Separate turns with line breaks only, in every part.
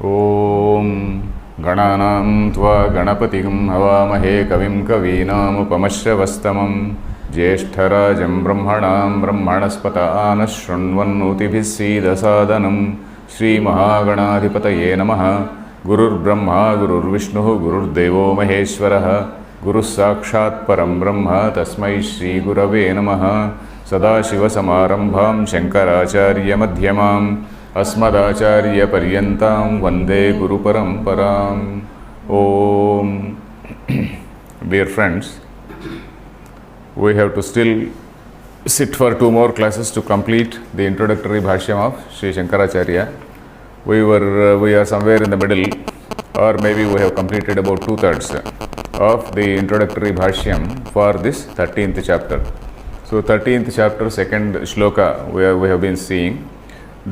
ॐ गणानां त्वा गणपतिं हवामहे कविं कवीनामुपमश्रवस्तमं ज्येष्ठराजं ब्रह्मणां ब्रह्मणस्पत आनः शृण्वन्नोतिभिः सीदसादनं श्रीमहागणाधिपतये नमः। गुरुर्ब्रह्मा गुरुर्विष्णुः गुरुर्देवो महेश्वरः गुरुः साक्षात् परं ब्रह्म तस्मै श्रीगुरवे नमः। सदाशिवसमारम्भां शङ्कराचार्यमध्यमाम् अस्मदाचार्यपर्यन्तां वन्दे गुरुपरम्पराम्। Om. Dear friends, we have to still sit for 2 more classes to complete the introductory bhashyam of Sri Shankaracharya. We are somewhere in the middle, or maybe we have completed about 2/3 of the introductory bhashyam for this 13th chapter. So 13th chapter, second shloka we have been seeing.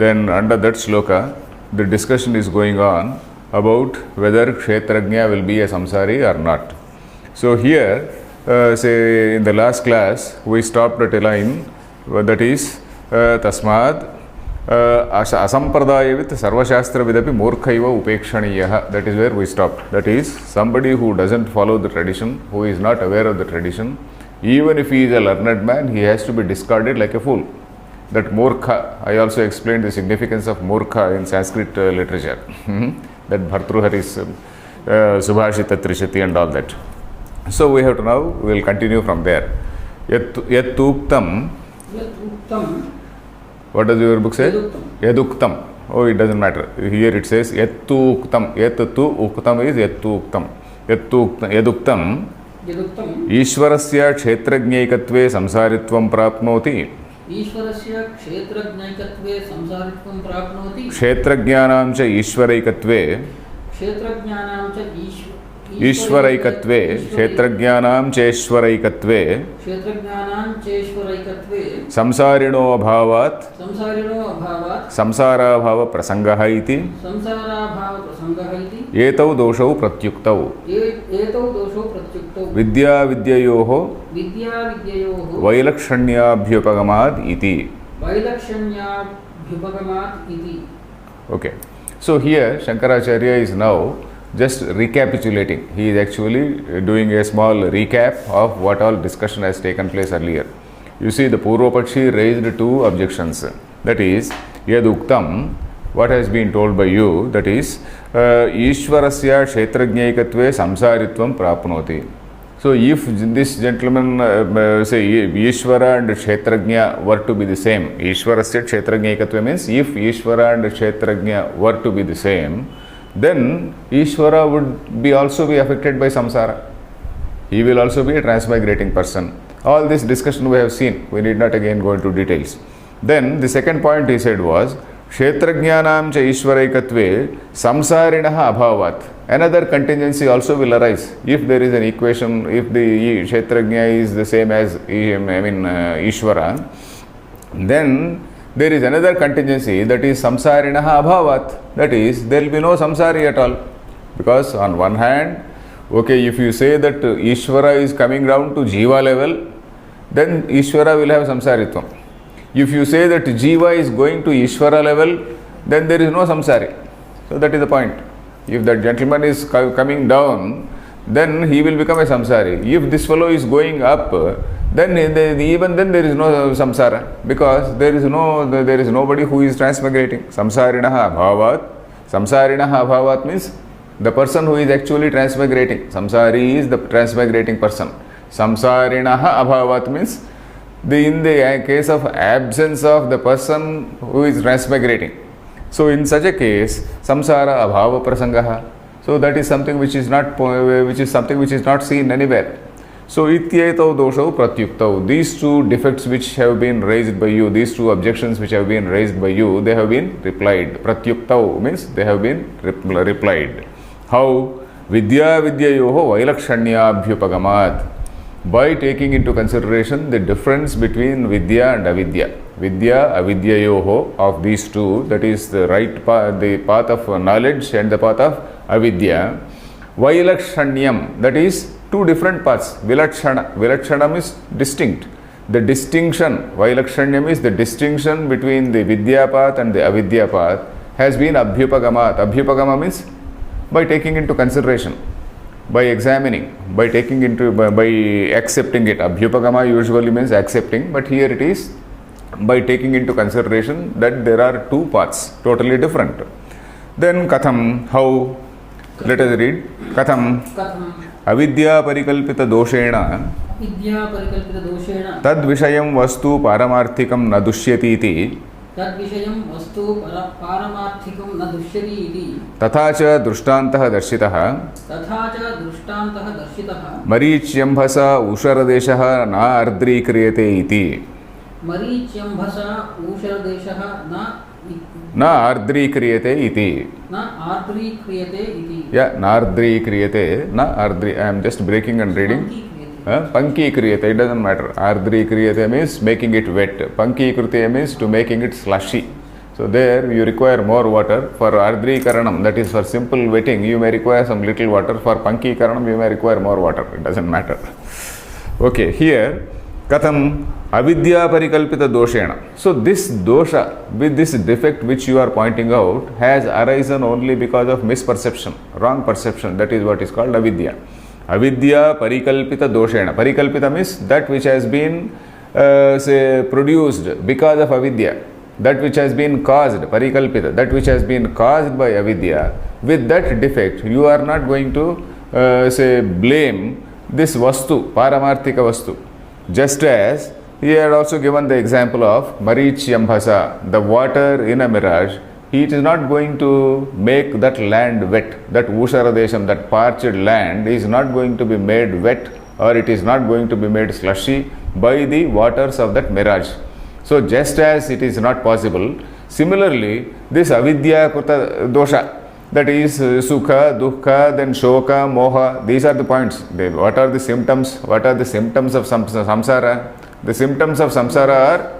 Then under that shloka, the discussion is going on about whether Kshetrajna will be a samsari or not. So here, say in the last class, we stopped at a line that is Tasmad Asampradayavit Sarvashastra Vidapi Murkhaiva Upekshaniyaha. That is where we stopped. That is, somebody who doesn't follow the tradition, who is not aware of the tradition, even if he is a learned man, he has to be discarded like a fool. That murkha, I also explained the significance of murkha in Sanskrit literature. That Bhartruhari's Subhashita Trishati and all that. So we have to now, we will continue from there. Yattuktam. What does your book say? Yaduktam. Oh, it doesn't matter. Here it says Yattuktam. Yattu uktam is Yattuktam. Yaduktam. Ishvarasya kshetrajnaikatve samsaritvam prapnoti.
ईश्वरस्य क्षेत्रज्ञैकत्वे संसारित्वं प्राप्नोति।
क्षेत्रज्ञानां च ईश्वरैकत्वे
क्षेत्रज्ञानां च
ईश्वरैकत्वे क्षेत्रज्ञानां चेश्वरैकत्वे संसारिणो अभावात् संसाराभाव प्रसंगः इति एतौ दोषौ प्रत्युक्तौ विद्या विद्ययोः वैलक्षण्याभ्युपगमाद् इति. Okay, so here Shankaracharya is now just recapitulating. He is actually doing a small recap of what all discussion has taken place earlier. You see, the Purvapakshi raised 2 objections. That is, Yaduktam, what has been told by you, that is, Ishvarasya Kshetrajnaikatve samsaritvam prapnoti. So if this gentleman, say Ishvara and Kshetrajna were to be the same, Ishvarasya Kshetrajnaikatve means if Ishvara and Kshetrajna were to be the same, then Ishvara would also be affected by samsara. He will also be a transmigrating person. All this discussion we have seen. We need not again go into details. Then the second point he said was Kshetrajnanam cha Ishvaraikatve samsarinah abhavat. Another contingency also will arise. If there is an equation, if the Kshetrajna is the same as Ishvara, then there is another contingency, that is samsarinah abhavat. That is, there will be no samsari at all. Because on one hand, okay, if you say that Ishvara is coming down to Jiva level, then Ishvara will have samsaritvam. If you say that Jiva is going to Ishvara level, then there is no samsari. So that is the point. If that gentleman is coming down, then he will become a samsari. If this fellow is going up, then even then there is no samsara, because there is nobody who is transmigrating. Samsarinah abhavat means the person who is actually transmigrating. Samsari is the transmigrating person. Samsarinah abhavat means in the case of absence of the person who is transmigrating. So in such a case, samsara abhava prasangaha. So that is something which is not seen anywhere. So ityetau doshau pratyuktau. These 2 defects which have been raised by you, these 2 objections which have been raised by you, they have been replied. Pratyuktau means they have been replied. How? Vidya vidyayoho vailakshanyabhyupagamat. By taking into consideration the difference between vidya and avidya. Vidya avidyayoho, of these 2, that is the right path, the path of knowledge and the path of avidya. Vailakshanyam, that is 2 different paths. Vilakshanam is distinct. The distinction, Vailakshanyam is the distinction between the vidya path and the avidya path. has been abhyupagamat. Abhyupagama means by taking into consideration, by examining, by taking into, by accepting it. Abhyupagama usually means accepting, but here it is by taking into consideration that there are two paths, totally different. Then katham, how? Let us read. Katham
कथं
avidya parikalpita doshena
विद्यापरिकल्पितदोषेण
tad vishayam vastu paramarthikam na dushyati iti
तद्विषयं वस्तु पारमार्थिकं न दृश्यति इति
तथा च दृष्टान्तः दर्शितः
तथा च दृष्टान्तः दर्शितः
मरीच्यम्भसा उषरदेशः न आर्द्रीक्रियते इति
मरीच्यम्भसा ऊषरदेशः
न आर्द्रीक्रियते इति
न आर्द्रीक्रियते इति
नार्द्रीक्रियते न आर्द्री I am just breaking and reading. Pankīkriyate, it doesn't matter. Ardrikriyate means making it wet. Pankīkriyate means to making it slushy. So there you require more water. For ardrikaranam, that is for simple wetting, you may require some little water. For pankīkaranam, you may require more water. It doesn't matter. Okay, here, katham avidya parikalpita doshena. So this dosha, with this defect which you are pointing out, has arisen only because of misperception, wrong perception. That is what is called avidya. Avidya parikalpita doshena. Parikalpita means that which has been produced because of avidya. That which has been caused, parikalpita, that which has been caused by avidya. With that defect, you are not going to blame this vastu, paramarthika vastu. Just as he had also given the example of marichyambhasa, the water in a mirage. It is not going to make that land wet. That Usharadesham, that parched land is not going to be made wet, or it is not going to be made slushy by the waters of that mirage. So just as it is not possible, similarly this avidya kuta dosha, that is sukha, dukkha, then shoka, moha, these are the points. What are the symptoms? What are the symptoms of samsara? The symptoms of samsara are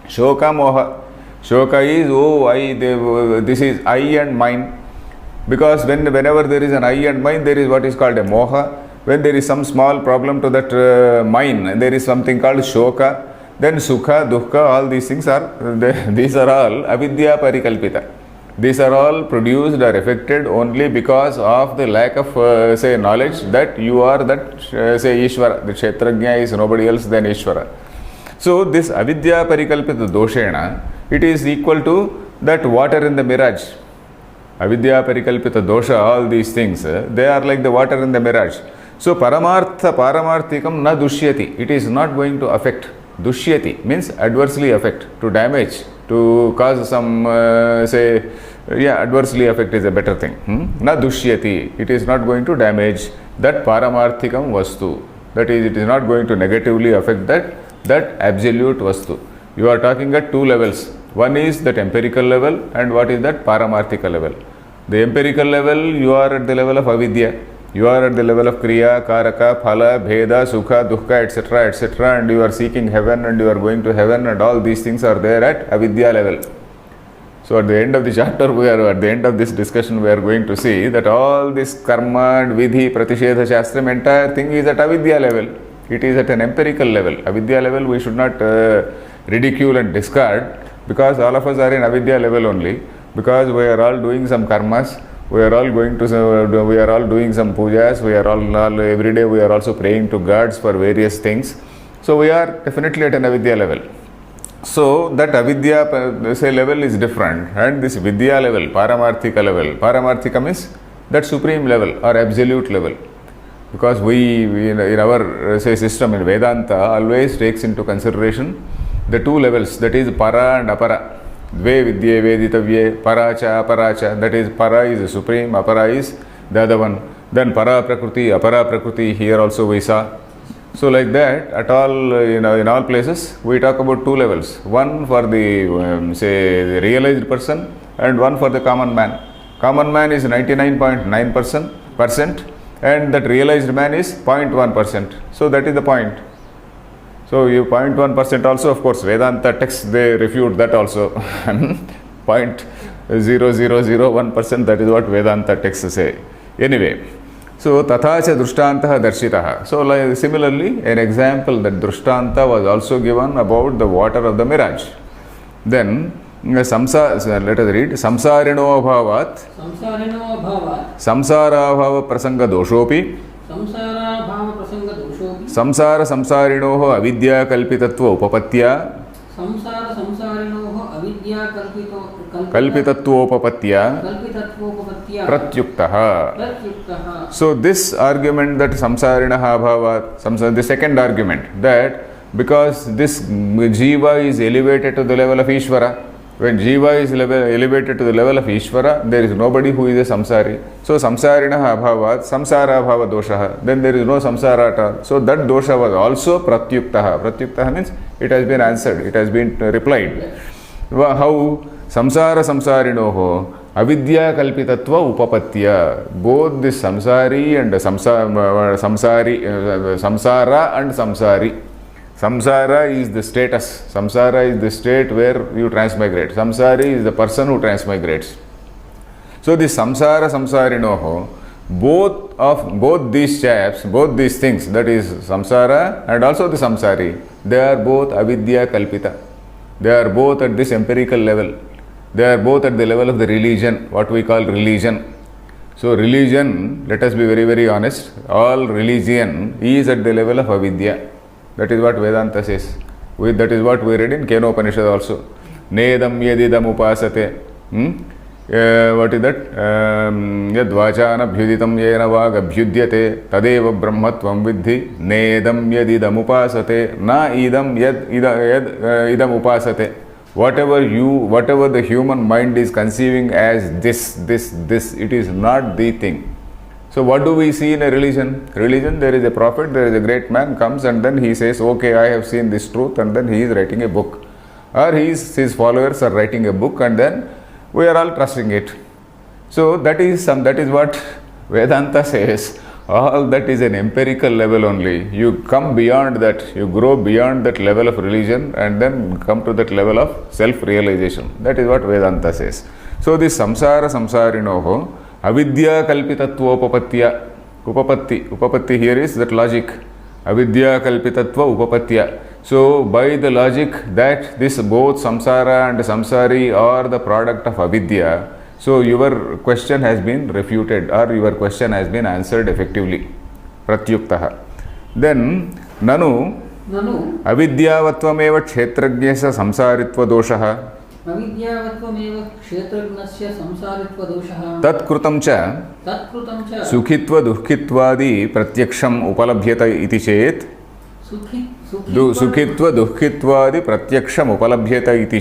shoka, moha. Shoka is, this is I and mine. Because whenever there is an I and mine, there is what is called a moha. When there is some small problem to that mine, there is something called shoka. Then sukha, dukkha, all these things are, these are all avidya parikalpita. These are all produced or affected only because of the lack of, knowledge that you are that, Ishvara. The Kshetrajna is nobody else than Ishvara. So this avidya parikalpita doshena, it is equal to that water in the mirage. Avidya parikalpita dosha, all these things, they are like the water in the mirage. So paramarthikam na dushyati, it is not going to affect. Dushyati means adversely affect, to damage, to cause some, adversely affect is a better thing. Na dushyati, it is not going to damage that paramarthikam vastu. That is, it is not going to negatively affect that absolute vastu. You are talking at two levels. One is that empirical level, and what is that paramarthika level. The empirical level, you are at the level of avidya. You are at the level of kriya, karaka, phala, bheda, sukha, dukkha, etc., and you are seeking heaven and you are going to heaven, and all these things are there at avidya level. So at the end of the chapter, at the end of this discussion, we are going to see that all this karma, vidhi, pratishedha, shastram, entire thing is at avidya level. It is at an empirical level. Avidya level we should not ridicule and discard, because all of us are in avidya level only, because we are all doing some karmas, we are all doing some pujas, we are all every day we are also praying to gods for various things. So we are definitely at an avidya level. So that avidya level is different, and this vidya level, paramarthika means that supreme level or absolute level. Because we in our system in Vedanta always takes into consideration the two levels, that is para and apara. Dve vidye veditavye, paracha, aparacha, that is para is the supreme, apara is the other one. Then para prakriti, apara prakriti, here also we saw. So like that, at all, in all places, we talk about two levels. One for the, the realized person, and one for the common man. Common man is 99.9%, and that realized man is 0.1%. So that is the point. So you 0.1% also, of course, Vedanta texts, they refute that also. 0.0001%, that is what Vedanta texts say. Anyway, so tatha cha drushtantah darshitaha. So like, similarly, an example that drishtanta was also given about the water of the mirage. Then Let us read. Samsarino bhavat
संसारिणो अभावात्
samsarabhava prasanga doshopi
संसाराभाव प्रसंग दोषोऽपि
samsara samsarinoh avidya kalpitatva upapatya
संसार संसारिणोः अविद्या
kalpitatvopapattya
कल्पितत्वोपपत्त्या
pratyuktah.
प्रत्युक्तः.
So this argument that samsarinaha bhavat, the second argument that because this jiva is elevated to the level of Ishvara, when jiva is elevated to the level of Ishvara, there is nobody who is a samsari. So samsarinaha bhavat, samsara bhava doshaha, then there is no samsara at all. So that dosha was also pratyuktaha. Pratyuktaha means it has been answered, it has been replied. How? Samsara samsarinoho avidya kalpitatva upapatya. Both this samsari and samsara and samsari. Samsara is the status. Samsara is the state where you transmigrate. Samsari is the person who transmigrates. So this samsara samsarinoho, both these chaps, both these things, that is samsara and also the samsari, they are both avidya kalpita. They are both at this empirical level. They are both at the level of the religion, what we call religion. So religion, let us be very, very honest, all religion is at the level of avidya. That is what Vedanta says. That is what we read in Kena Upanishad also. Nedam yedidam upasate. What is that? Yad vachana bhyuditam yena vaga bhyudyate tadeva brahmatvam vidhi nedam yedidam upasate na idam yed idam upasate. Whatever the human mind is conceiving as this, it is not the thing. So what do we see in a religion? Religion, there is a prophet, there is a great man comes and then he says, okay, I have seen this truth, and then he is writing a book. Or his followers are writing a book and then we are all trusting it. So that is what Vedanta says. All that is an empirical level only. You come beyond that, you grow beyond that level of religion and then come to that level of self-realization. That is what Vedanta says. So this samsara samsarinoho avidya kalpitatva upapatya. Upapatti here is that logic. Avidya kalpitatva upapatya. So by the logic that this both samsara and samsari are the product of avidya, so your question has been refuted or your question has been answered effectively. Pratyuktaha. Then nanu avidyavattvameva kshetragyasya samsaritva doshaha
अविद्यावत्वमेव क्षेत्रज्ञस्य संसारित्वदोषः
तत्कृतं च सुखित्व दुःखित्वादि प्रत्यक्षम् उपलभ्यत इति चेत् सुखित्व दुःखित्वादि प्रत्यक्षम् उपलभ्यत इति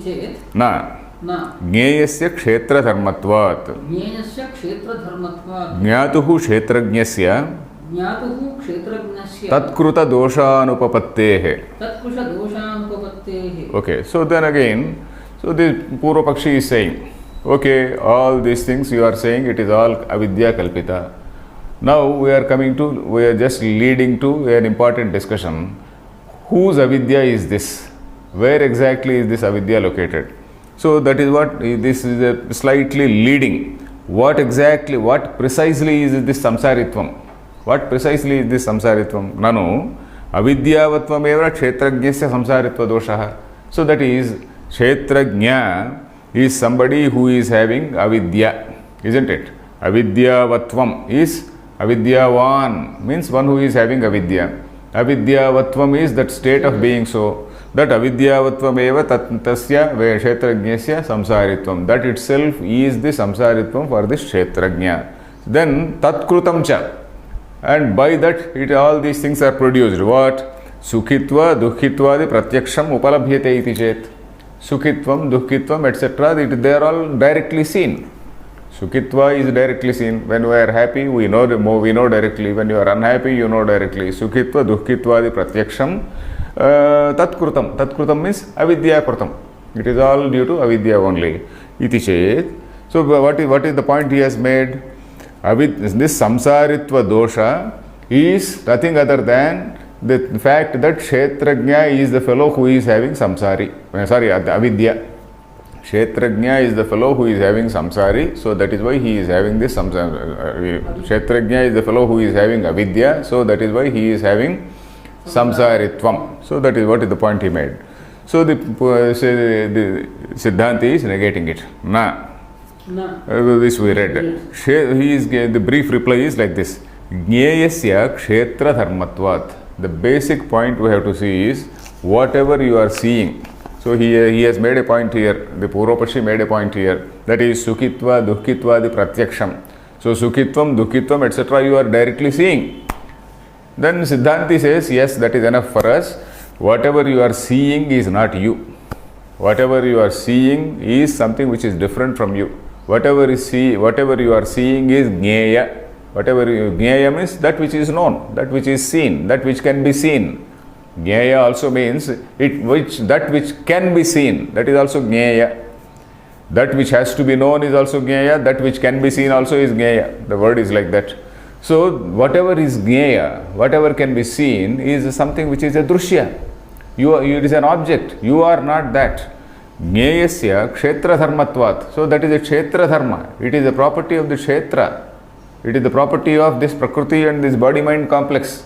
चेत् न ज्ञेयस्य क्षेत्रधर्मत्वात् ज्ञातुः क्षेत्रज्ञस्य तत्कृत दोषानुपपत्तेः. Okay, so then again, so the Purva Pakshi is saying, okay, all these things you are saying it is all avidya kalpita. Now we are just leading to an important discussion. Whose avidya is this? Where exactly is this avidya located? So that is what this is slightly leading. What precisely is this samsaritvam? What precisely is this samsaritvam? Nanu avidyavattvameva kshetragyasya samsaritva doshaha. So that is, kshetrajna is somebody who is having avidya, isn't it? Avidyavatvam is avidyavan, means one who is having avidya. Avidyavatvam is that state of being so. That avidyavattvameva tasya kshetrajnasya samsaritvam. That itself is the samsaritvam for this kshetrajna. Then tatkrutam cha. And by that, all these things are produced. What? Sukhitva, dukhitva, pratyaksham upalabhyate iti chet. Sukhitvam, dukhitvam, etc. They are all directly seen. Sukhitva is directly seen. When we are happy, we know directly. When you are unhappy, you know directly. Sukhitva, dukhitva, pratyaksham tatkrutam. Tatkrutam means avidya krutam. It is all due to avidya only. Iti chet. So what is the point he has made? This samsaritva dosha is nothing other than the fact that kshetrajna is the fellow who is having avidya. Kshetrajna is the fellow who is having samsari, so that is why he is having this samsara. Kshetrajna is the fellow who is having avidya, so that is why he is having samsaritvam. So that is what is the point he made. So the Siddhanti is negating it. Na.
Na.
This we read. The brief reply is like this. Jneyasya kshetra dharmatvat. The basic point we have to see is whatever you are seeing. So he has made a point here. The Purvapaksha made a point here. That is Sukhitva, Dukhitva, the Pratyaksham. So Sukhitvam, Dukhitvam, etc. you are directly seeing. Then Siddhanti says, yes, that is enough for us. Whatever you are seeing is not you. Whatever you are seeing is something which is different from you. Whatever you are seeing is Jneya. Jneya means that which is known, that which is seen, that which can be seen. Jneya also means that which can be seen, that is also Jneya. That which has to be known is also Jneya, that which can be seen also is Jneya. The word is like that. So whatever is Jneya, whatever can be seen is something which is a Drushya. It is an object, you are not that. Jneyasya kshetra dharmatvat. So that is a kshetra dharma. It is a property of the kshetra. It is the property of this Prakriti and this body-mind complex.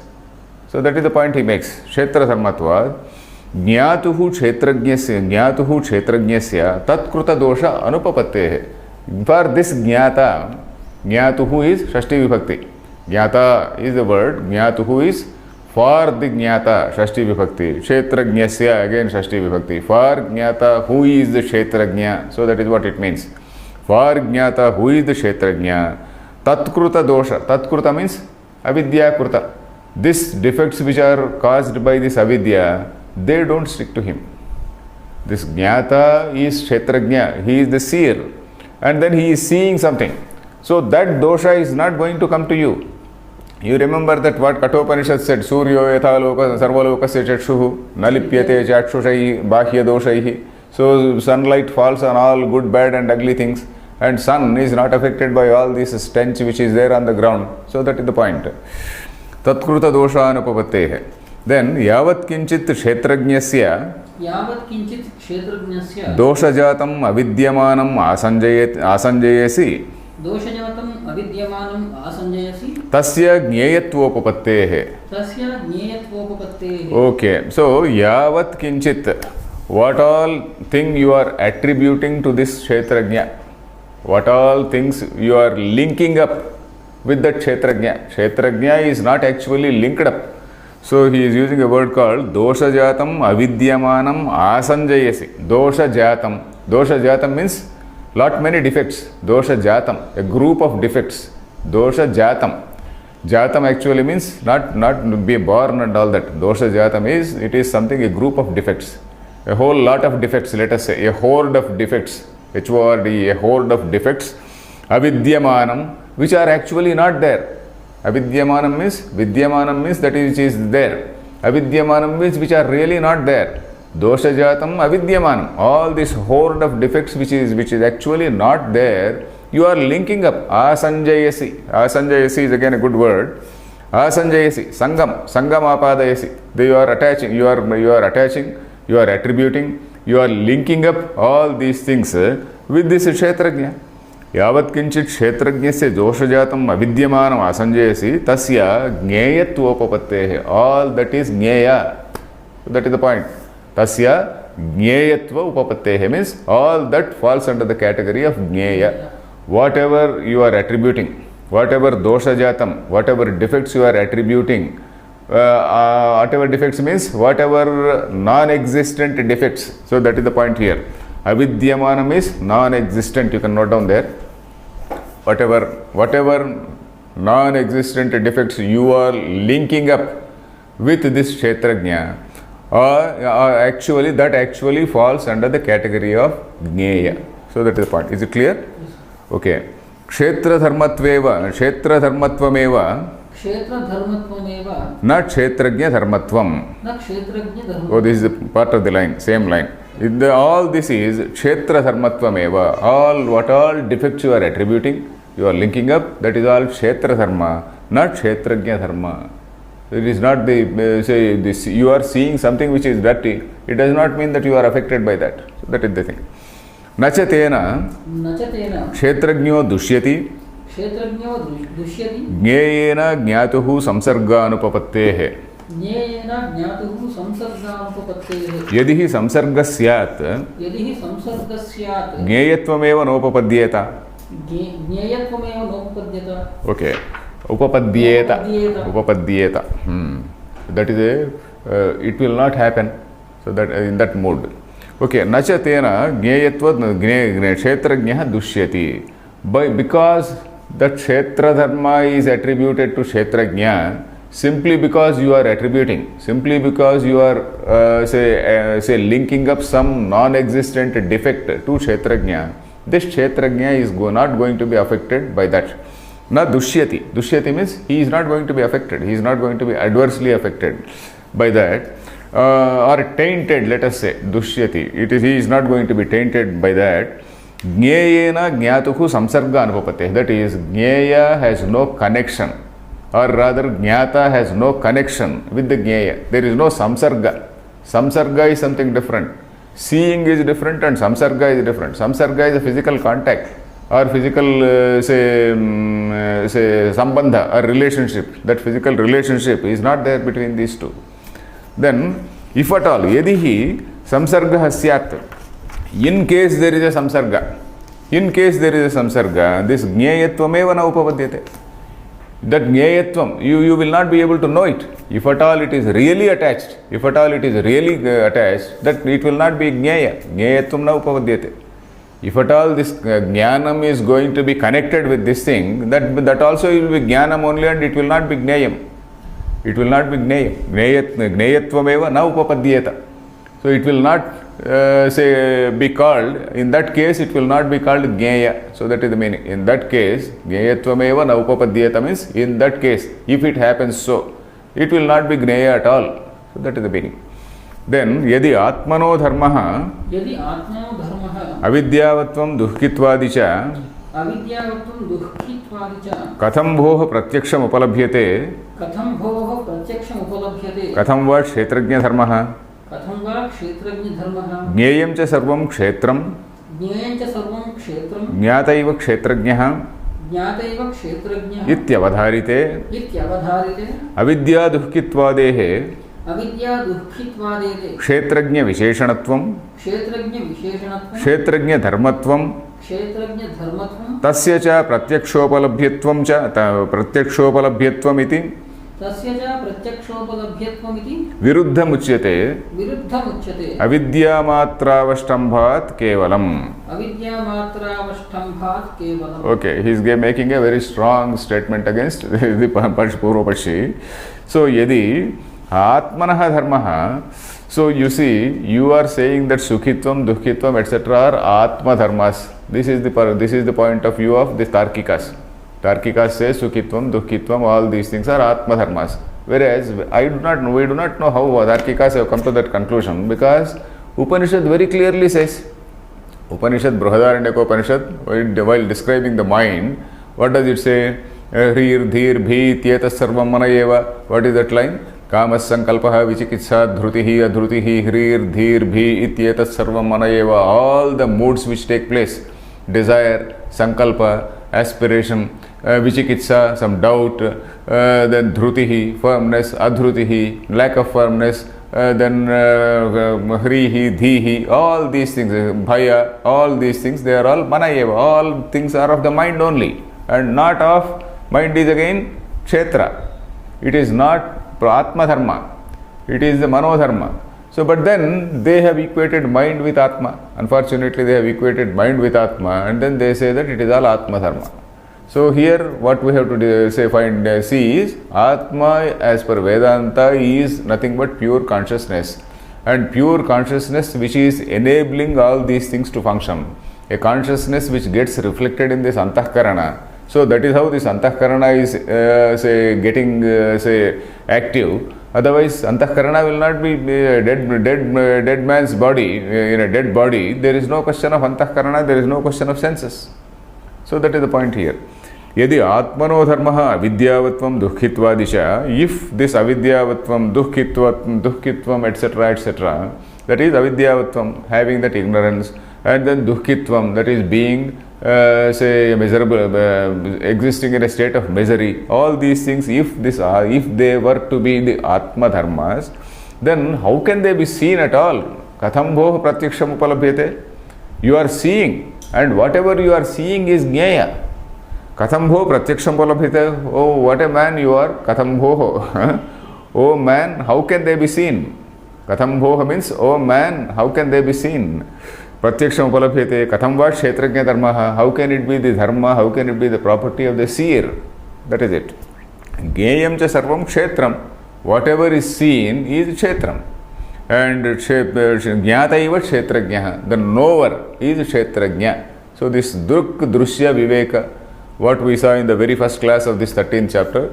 So that is the point he makes. Kshetra dharmatvat. Jnatuhu kshetrajnasya tatkruta dosha anupapattehe. For this jnata, jnatuhu is Shashti Vibhakti. Jnata is the word, jnatuhu is for the jnata, Shashti Vibhakti. Kshetrajnasya, again Shashti Vibhakti. For jnata, who is the kshetrajna? So that is what it means. For jnata, who is the kshetrajna? Tatkruta dosha. Tatkruta means avidya kruta. These defects which are caused by this avidya, they don't stick to him. This jnata is kshetrajna. He is the seer. And then he is seeing something. So that dosha is not going to come to you. You remember that what Kathopanishad said, Suryo yatha loka sarvalokasya chakshuhu nalipyate chakshushai bahya doshaihi. So sunlight falls on all good, bad and ugly things, and sun is not affected by all this stench which is there on the ground. So that is the point. Tatkruta dosha anupapattehe. Then yavat kinchit kshetrajnasya doshajatam avidyamanam asanjayasi
दोषजातम् अविद्यमानम् आसंजयसि
tasya jneyatvopapatteh. Okay, so yavat kinchit, what all thing you are attributing to this kshetrajna, what all things you are linking up with that kshetrajna. Kshetrajna is not actually linked up. So he is using a word called doshajatam avidyamanam asanjayasi. Doshajatam. Doshajatam means many defects. Dosha jatam, a group of defects. Dosha jatam. Jatam actually means not be born and all that. Dosha jatam is, it is something, a group of defects. A whole lot of defects, let us say, a horde of defects. H-O-R-D, a horde of defects. Avidyamanam, which are actually not there. Avidyamanam means that which is there. Avidyamanam means which are really not there. Dosha jatam avidyamanam. All this horde of defects which is actually not there, you are linking up. Asanjayasi. Asanjayasi is again a good word. Asanjayasi. Sangam apadayasi. You are attaching, you are attributing, you are linking up all these things with this kshetrajna. Yavat kinchit kshetrajnasya doshajatam avidyamanam asanjayasi tasya jneyatvopapatteh. All that is jneya. That is the point. Tasya jneyatva upapatteh means all that falls under the category of jneya. Whatever you are attributing, whatever dosha jatam, whatever defects you are attributing, whatever defects means whatever non-existent defects. So that is the point here. Avidyamanam is non-existent, you can note down there. Whatever non-existent defects you are linking up with this kshetrajna, that actually falls under the category of jneya. So that is the point. Is it clear? Okay. Kshetra dharmatvameva na kshetrajna dharmatvam. Oh, this is the part of the line, same line. All this is kshetra dharmatvameva. What all defects you are attributing, you are linking up, that is all kshetra dharma, not kshetrajna dharma. It is not this. You are seeing something which is dirty. It does not mean that you are affected by that. So that is the thing. Nachatena kshetrajnyo dushyati jneyena jnatuhu samsarga anupapatteh.
ज्ञेयेन ज्ञातुः संसर्गानुपपत्तेः
यदि हि संसर्गः स्यात्
यदि हि संसर्गः स्यात्
ज्ञेयत्वमेव नोपपद्येत.
ज्ञेयत्वमेव नोपपद्येत.
Okay. Upapadyeta.
Upapadyeta.
Upapadyeta. That is it will not happen. So that in that mode. Okay. Nacha tena gneyatva kshetrajnah dushyati. Because that kshetra dharma is attributed to kshetrajna, simply because you are attributing, simply because you are say linking up some non-existent defect to kshetrajna, this kshetrajna is not going to be affected by that. Na dushyati. Dushyati means he is not going to be affected. He is not going to be adversely affected by that. Or tainted, let us say. Dushyati. He is not going to be tainted by that. Gneyena jnatuhu samsarga anupapate. That is, Gneya has no connection. Or rather, Jnata has no connection with the Gneya. There is no samsarga. Samsarga is something different. Seeing is different and samsarga is different. Samsarga is a physical contact or physical say sambandha or relationship. That physical relationship is not there between these two. Then, if at all, yadi hi samsarga syat, in case there is a samsarga, this gneyatvam na upapadyate. That gneyatvam, you will not be able to know it. If at all it is really attached, that it will not be gneya. Gneyatvam na upapadyate. If at all this jnanam is going to be connected with this thing, that also will be jnanam only and it will not be gneyam. It will not be gneyam. Gneyatvameva na upapadyeta. So it will not be called, in that case it will not be called gneya. So that is the meaning. In that case, gneyatvameva na upapadyeta means in that case, if it happens so, it will not be gneya at all. So that is the meaning. Then, yadi atmano dharmaha avidyavatvam duhkittvadicha katham bhoh pratyaksam upalabhyate katham va kshetrajna dharmaha ज्ञेयं च सर्वं क्षेत्रं ज्ञातैव क्षेत्रज्ञः इत्यवधारिते अविद्या दुःखित्वादेः क्षेत्रज्ञ विशेषणत्वं क्षेत्रज्ञ धर्मत्वं तस्य च प्रत्यक्षोपलभ्यत्वं च प्रत्यक्षोपलभ्यत्वमिति विरुद्धमुच्यते अविद्यामात्रावष्टंभात् केवलम्. Okay, he is making a very strong statement against the Purvapashi. So, yadi atmanah dharmah, so you see, you are saying that sukhitvam, dukhitvam, etc. are atma dharmas. This is the point of view of the Tarkikas. Tarkikas say sukhitvam, dukhitvam, all these things are atma dharmas. Whereas we do not know how Tarkikas have come to that conclusion, because Upanishad very clearly says, Upanishad, Brihadaranyaka Upanishad, while describing the mind, what does it say? Hrir, dhir, bhi, tyetas sarvam manayeva. What is that line? Kamas sankalpaha vichikitsa dhrutihi adhrutihi hrir, dhir, bhi, ityetas sarvam manayeva. All the moods which take place, desire, sankalpa, aspiration, vichikitsa, some doubt, then dhrutihi, firmness, adhrutihi, lack of firmness, then hrihi, dhihi, all these things, bhaya, all these things, they are all manayeva. All things are of the mind only, and not of mind is again kshetra. It is not atma dharma, it is the mano dharma. So, but then they have equated mind with atma. Unfortunately, they have equated mind with atma, and then they say that it is all atma dharma. So here what we have to see is Atma as per Vedanta is nothing but pure consciousness, and pure consciousness which is enabling all these things to function. A consciousness which gets reflected in this Antahkarana. So that is how this Antahkarana is getting active. Otherwise Antahkarana will not be dead man's body, in a dead body. There is no question of Antahkarana, there is no question of senses. So that is the point here. Yadi atmano dharmaha avidyavatvam dukhittvadisha, if this avidyavatvam, dukhitvam, etc., that is avidyavatvam, having that ignorance, and then dukhitvam, that is being say miserable, existing in a state of misery. All these things, if they were to be the Atma dharmas, then how can they be seen at all? Katham bhoh pratyaksham upalabhyate? You are seeing, and whatever you are seeing is jnaya. Katham bhoh pratyaksham upalabhyate? Oh, what a man you are! Katham bhoh. Oh man, how can they be seen? Katham bhoh means, oh man, how can they be seen? Pratyaksham upalabhyate. Katham va kshetrajna dharmaha? How can it be the dharma? How can it be the property of the seer? That is it. Jnayam cha sarvam kshetram. Whatever is seen is kshetram. And jnataiva kshetrajna. The knower is kshetrajna. So this druk, drushya, viveka, what we saw in the very first class of this 13th chapter,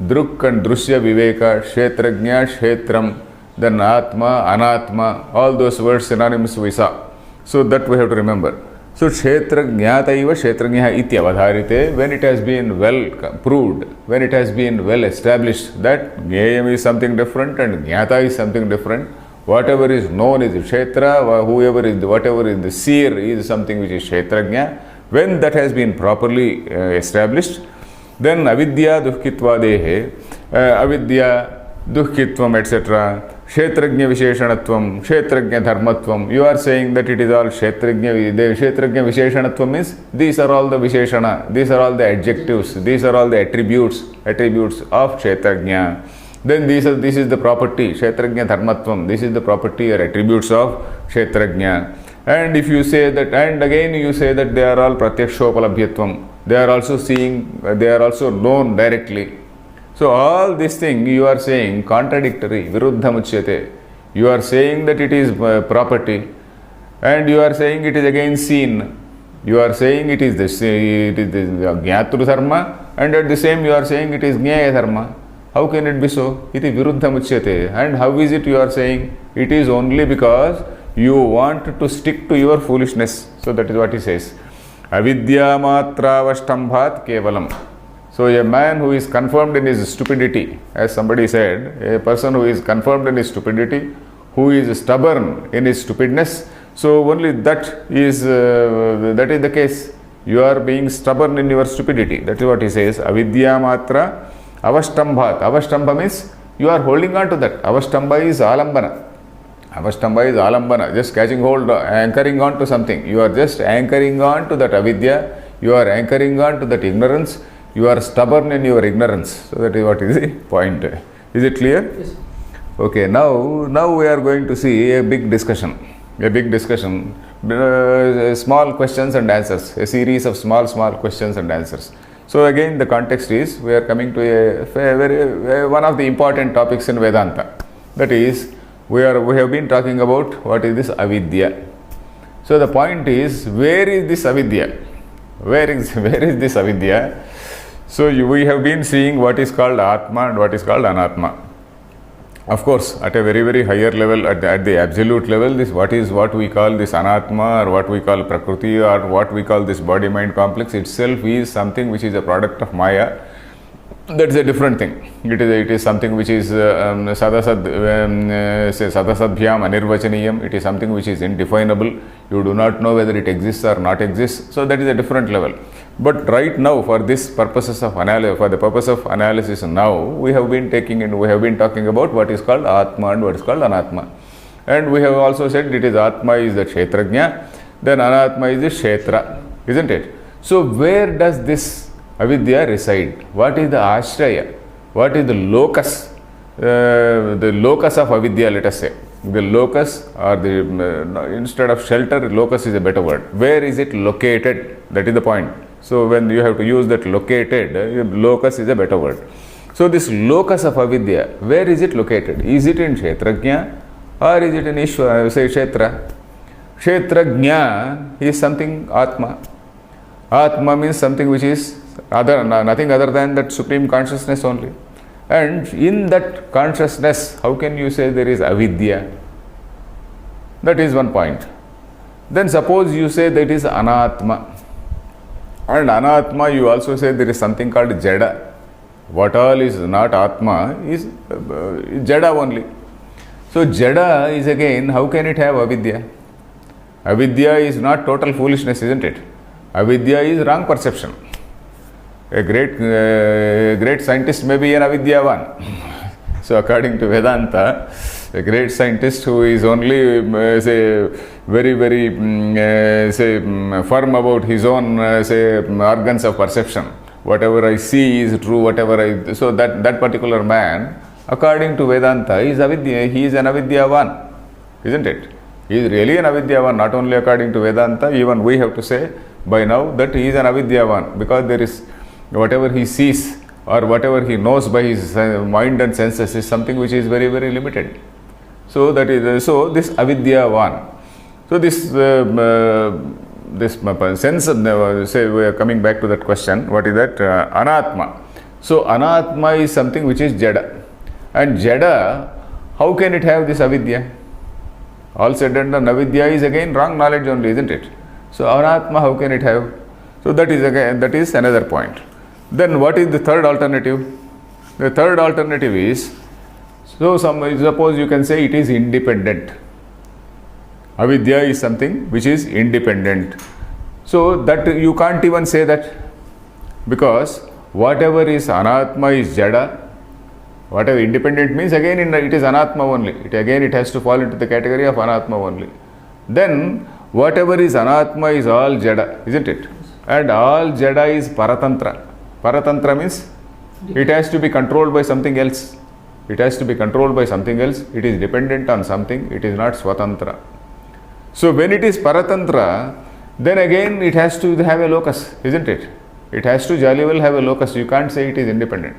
druk and drushya, viveka, kshetrajna, kshetram, then atma, anatma, all those words synonymous we saw. So that we have to remember. So kshetra jnataiva kshetrajna ityavadharite, when it has been well proved, when it has been well established that jnayam is something different and jnata is something different, whatever is known is kshetra, whatever is the seer is something which is kshetrajna. When that has been properly established, then avidya dukhitvadehe, avidya dukhitvam etc., kshetrajna visheshanatvam, kshetrajna dharmatvam. You are saying that it is all kshetrajna. The kshetrajna visheshanatvam means these are all the visheshana, these are all the adjectives, these are all the attributes of kshetrajna. Then this is the property, kshetrajna dharmatvam, this is the property or attributes of kshetrajna. And if you say that, and again you say that they are all pratyakshopalabhyatvam, they are also seeing, they are also known directly. So all this thing you are saying contradictory, viruddham uchyate. You are saying that it is property, and you are saying it is again seen. You are saying it is the jnatru dharma, and at the same you are saying it is jnaya dharma. How can it be so? Iti viruddham uchyate. And how is it you are saying? It is only because you want to stick to your foolishness. So that is what he says. Avidya matra vashtambhat kevalam. So a man who is confirmed in his stupidity, as somebody said, a person who is confirmed in his stupidity, who is stubborn in his stupidness, so only that is the case. You are being stubborn in your stupidity. That is what he says. Avidya matra avashtambhat. Avashtambha means you are holding on to that. Avashtambha is alambana. Avashtambha is alambana, just catching hold, anchoring on to something. You are just anchoring on to that avidya. You are anchoring on to that ignorance. You are stubborn in your ignorance. So that is what is the point. Is it clear?
Yes.
Okay, now we are going to see a big discussion. Small questions and answers. A series of small questions and answers. So again the context is, we are coming to one of the important topics in Vedanta. That is, we have been talking about what is this avidya. So the point is, where is this avidya? Where is this avidya? So we have been seeing what is called Atma and what is called Anatma. Of course, at a very higher level, at the absolute level, what we call this Anatma, or what we call Prakriti, or what we call this body-mind complex itself is something which is a product of Maya. That is a different thing. It is something which is sadasadbhyam anirvachaniyam. It is something which is indefinable. You do not know whether it exists or not exists. So that is a different level. But right now, for this purposes of analysis, for the purpose of analysis now, we have been talking about what is called Atma and what is called Anatma. And we have also said it is Atma is the Kshetrajna, then Anatma is the Kshetra, isn't it? So where does this avidya reside? What is the ashraya? What is the locus? The locus of avidya, let us say. The locus, or instead of shelter, locus is a better word. Where is it located? That is the point. So when you have to use that located, locus is a better word. So this locus of avidya, where is it located? Is it in Kshetrajna or is it in Ishvara, say Kshetra? Kshetrajna is something Atma. Atma means something which is nothing other than that supreme consciousness only. And in that consciousness, how can you say there is avidya? That is one point. Then suppose you say that is Anatma. And Anatma, you also say there is something called Jada. What all is not Atma is Jada only. So Jada is, again, how can it have avidya? Avidya is not total foolishness, isn't it? Avidya is wrong perception. A great scientist may be an avidyavan. So according to Vedanta, a great scientist who is only very firm about his own organs of perception. Whatever I see is true. So that particular man, according to Vedanta, is avidya. He is an avidyavan, isn't it? He is really an avidyavan. Not only according to Vedanta, even we have to say by now that he is an avidyavan, because there is whatever he sees or whatever he knows by his mind and senses is something which is very limited. So that is this avidyavan. So this sense of say we are coming back to that question. What is that? Anatma. So anatma is something which is jada, and jada, how can it have this avidya? All said and done, avidya is again wrong knowledge only, isn't it? So anatma, how can it have? So that is another point. Then what is the third alternative? The third alternative is, so suppose you can say it is independent. Avidya is something which is independent. So that you can't even say that, because whatever is anatma is jada. Whatever independent means, again it is anatma only. It has to fall into the category of anatma only. Then whatever is anatma is all jada, isn't it? And all jada is paratantra. Paratantra means it has to be controlled by something else. It has to be controlled by something else. It is dependent on something. It is not swatantra. So when it is paratantra, then again it has to have a locus, isn't it? It has to jolly well have a locus. You can't say it is independent.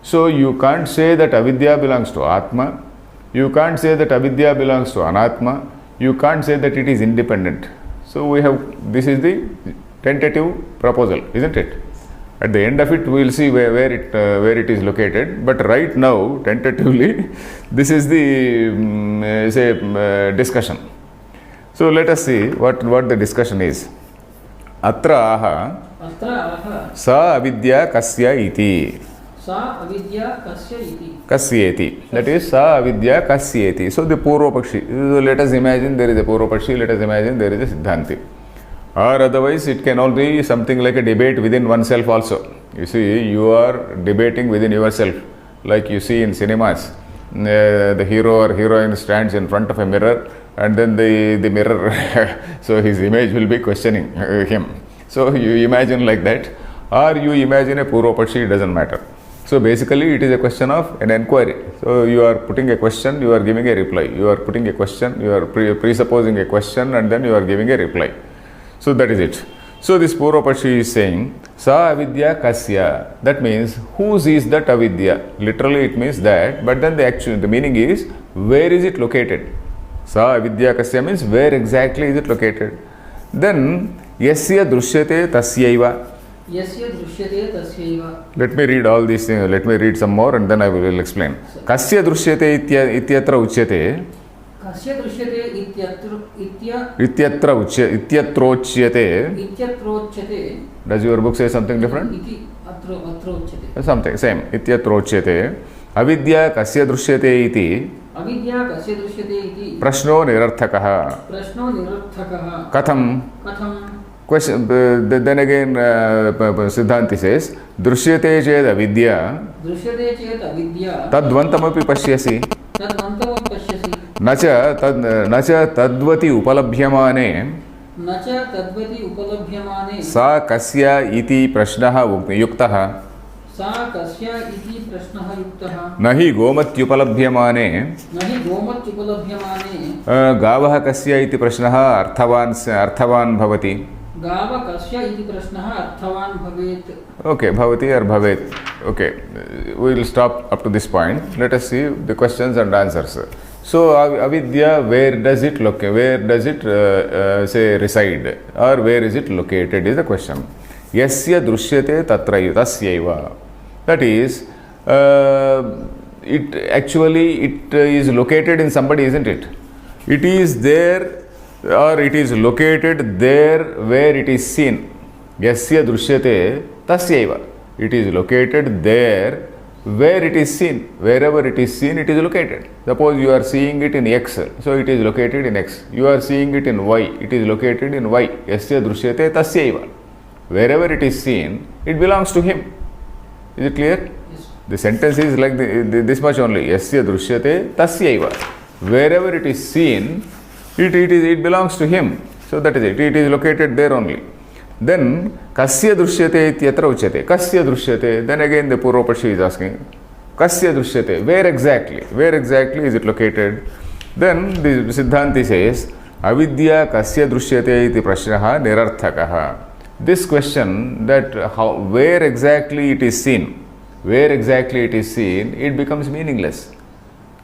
So you can't say that avidya belongs to atma. You can't say that avidya belongs to anatma. You can't say that it is independent. So this is the tentative proposal, isn't it? At the end of it, we will see where it is located. But right now, tentatively, this is the discussion. So let us see what the discussion is. Atra aha sa avidya kasya iti.
Sa avidya kasya iti.
Kasyeti. That is sa avidya kasyeti. So the Purva Pakshi. So let us imagine there is a Purva Pakshi. Let us imagine there is a Siddhanti. Or otherwise it can also be something like a debate within oneself also. You see, you are debating within yourself. Like you see in cinemas, the hero or heroine stands in front of a mirror, and then the mirror, so his image will be questioning him. So you imagine like that, or you imagine a Purva Pakshi, it doesn't matter. So basically it is a question of an inquiry. So you are putting a question, you are giving a reply. You are putting a question, you are presupposing a question, and then you are giving a reply. So that is it. So this Purva Pakshi is saying, Sa avidya kasya. That means, whose is that avidya? Literally it means that, but then the meaning is, where is it located? Sa avidya kasya means, where exactly is it located? Then, yasya drushyate tasyaiva.
Yasya drushyate tasyaiva.
Let me read all these things. Let me read some more and then I will explain. Kasya drushyate ityatra uchyate.
Kasya drushyate
Ityatrochyate.
Ityatrocyate.
Does your book say something different?
Iti atrochyate.
Something same. Ityatrochyate. Avidya kasya drushyate iti.
Avidya kasya drushyate iti.
Prashno nirarthakaha.
Prashno nirarthakaha.
Katham. Question. Then again, Siddhanti says, Drushyate ched avidya.
Drushyate ched avidya.
Tadvantamapi pashyasi.
Tadvantamapi pashyasi.
Nacha tadvati upalabhyamane.
Nacha tadvati upalabhyamane.
Sa kasya iti prashnaha yuktaha.
Sa kasya iti prashnaha yuktaha.
Nahi gomatyupalabhyamane.
Nahi gomatyupalabhyamane.
Gavah kasya iti prashnaha arthavan bhavati.
Gava kasya iti prashnaha arthavan bhavet.
Okay, bhavati or bhavet. Okay, we will stop up to this point. Let us see the questions and answers. So, avidya, where does it locate? Where does it say reside, or where is it located? Is the question. Yasya drushyate tasyaiva. That is, it is located in somebody, isn't it? It is there, or it is located there where it is seen. Yasya drushyate tasyaiva. It is located there where it is seen. Wherever it is seen, it is located. Suppose you are seeing it in X, so it is located in X. You are seeing it in Y, it is located in Y. Yasya drishyate tasyaiva. Wherever it is seen, it belongs to him. Is it clear?
Yes.
The sentence is like this much only. Yasya drishyate tasyaiva. Wherever it is seen, it belongs to him. So that is it. It is located there only. Then kasya drishyate ityatra uchyate. Kasya drishyate. Then again the Purvapaksha is asking, kasya drishyate. Where exactly? Where exactly is it located? Then the Siddhanti says, avidya kasya drishyate iti prashnaha nirarthakaha. This question that where exactly it is seen, it becomes meaningless.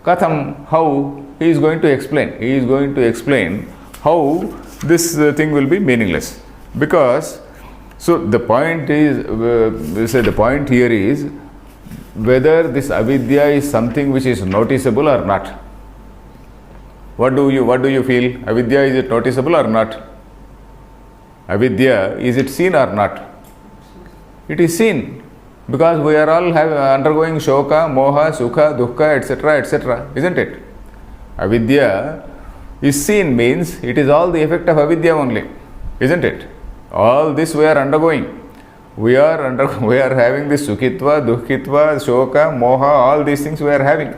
Katham, how? He is going to explain. He is going to explain how this thing will be meaningless. Because, so the point is, the point here is whether this avidya is something which is noticeable or not. What do you feel? Avidya, is it noticeable or not? Avidya, is it seen or not? It is seen. Because we are all undergoing shoka, moha, sukha, dukkha, etc., isn't it? Avidya is seen means it is all the effect of avidya only, isn't it? All this we are undergoing. We are having this sukhitva, dukhitva, shoka, moha, all these things we are having.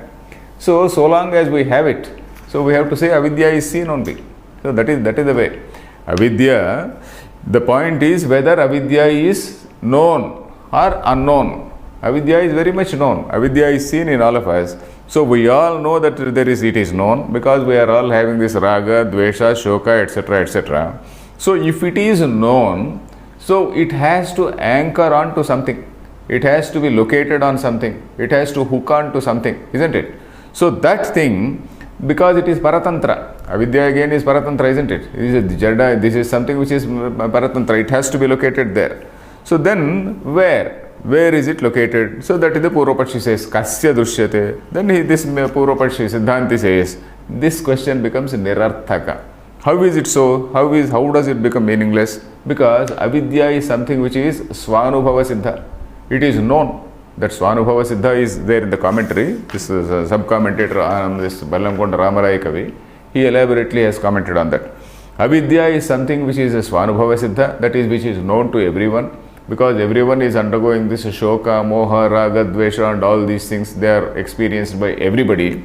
So long as we have it, so we have to say avidya is seen only. So that is the way. Avidya, the point is whether avidya is known or unknown. Avidya is very much known. Avidya is seen in all of us. So we all know that it is known because we are all having this raga, dvesha, shoka, etc. So if it is known, so it has to anchor on to something. It has to be located on something. It has to hook on to something, isn't it? So that thing, because it is paratantra, avidya again is paratantra, isn't it? This is something which is paratantra. It has to be located there. So then where is it located? So that is the Purvapaksha says, kasya drishyate. Then this Purvapaksha Siddhanti says, this question becomes nirarthaka. How is it so? How does it become meaningless? Because avidya is something which is svanubhava siddha. It is known. That svanubhava siddha is there in the commentary. This is a sub-commentator on this Ballamkonda Ramarai Kavi. He elaborately has commented on that. Avidya is something which is a svanubhava siddha, that is which is known to everyone. Because everyone is undergoing this shoka, moha, raga, dvesha and all these things, they are experienced by everybody.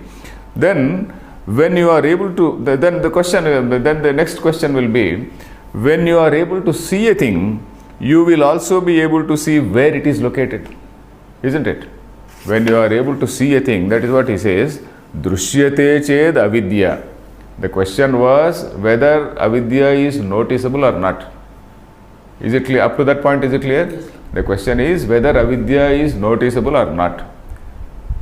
Then when you are able to, then the next question will be, when you are able to see a thing, you will also be able to see where it is located, isn't it? When you are able to see a thing, that is what he says, drishyate ched avidya. The question was whether avidya is noticeable or not. Is it clear? Up to that point, is it clear?
Yes.
The question is whether avidya is noticeable or not.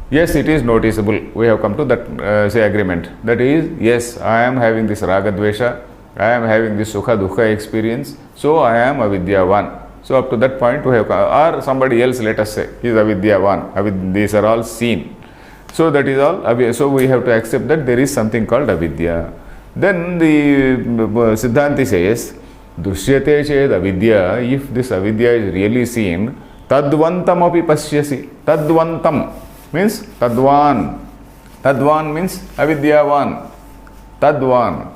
Yes, it is noticeable. We have come to that agreement. That is, yes, I am having this raga dvesha, I am having this sukha dukkha experience, so I am avidyavan. So up to that point we have, or somebody else, let us say, is avidyavan. These are all seen. So that is all. So we have to accept that there is something called avidya. Then the Siddhanti says, drishyate ched avidya, if this avidya is really seen, tadvantam api pashyasi. Tadvantam means tadvan. Tadvan means avidyavan. Tadvan.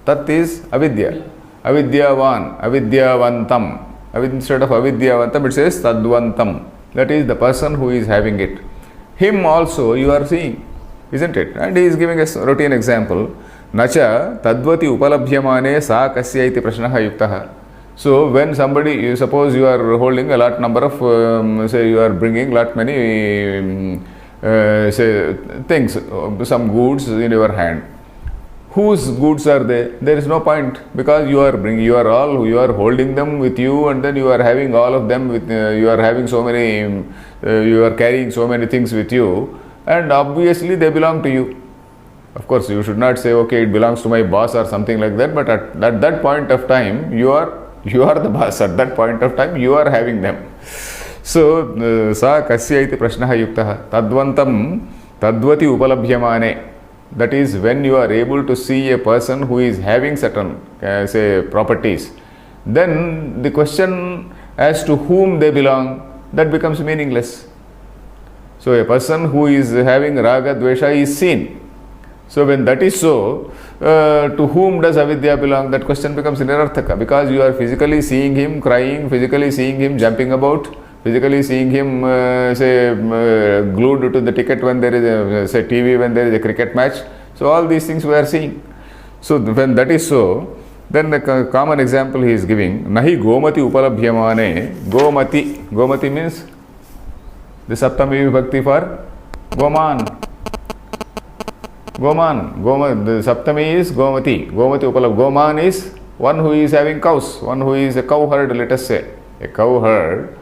Tat is avidya. Avidyavan. Avidyavantam. Instead of avidyavantam, it says tadvantam. That is the person who is having it. Him also you are seeing, isn't it? And he is giving us a routine example. Nacha tadvati upalabhyamane sa kasya iti prashnaha yuktaha. So when somebody, suppose you are holding a lot number of, say you are bringing lot many, say things, some goods in your hand. Whose goods are they? There is no point, because you are holding them with you, and then you are having all of them with, you are having so many, you are carrying so many things with you, and obviously they belong to you. Of course, you should not say, okay, it belongs to my boss or something like that, but at that point of time, you are the boss. At that point of time, you are having them. So, sa kasya iti prashnaha yuktaha. Tadvantam tadvati upalabhyamane. That is, when you are able to see a person who is having certain, say, properties, then the question as to whom they belong, that becomes meaningless. So a person who is having raga dvesha is seen. So when that is so, to whom does avidya belong? That question becomes nirarthaka, because you are physically seeing him crying, physically seeing him jumping about, physically seeing him glued to the ticket when there is a TV, when there is a cricket match. So all these things we are seeing. So when that is so, then the common example he is giving, nahi gomati upalabhyamane. Gomati means the saptami vibhakti for goman. The saptami is gomati. Goman is one who is having cows, one who is a cow herd, let us say. A cow herd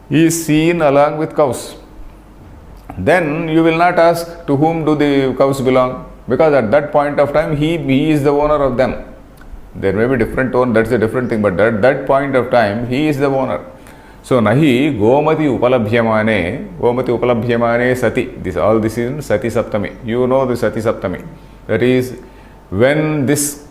is seen along with cows. Then you will not ask to whom do the cows belong, because at that point of time he is the owner of them. There may be different owner, that's a different thing, but at that point of time he is the owner. So nahi gomati upalabhyamane sati. All this is sati saptami. You know the sati saptami. That is when this,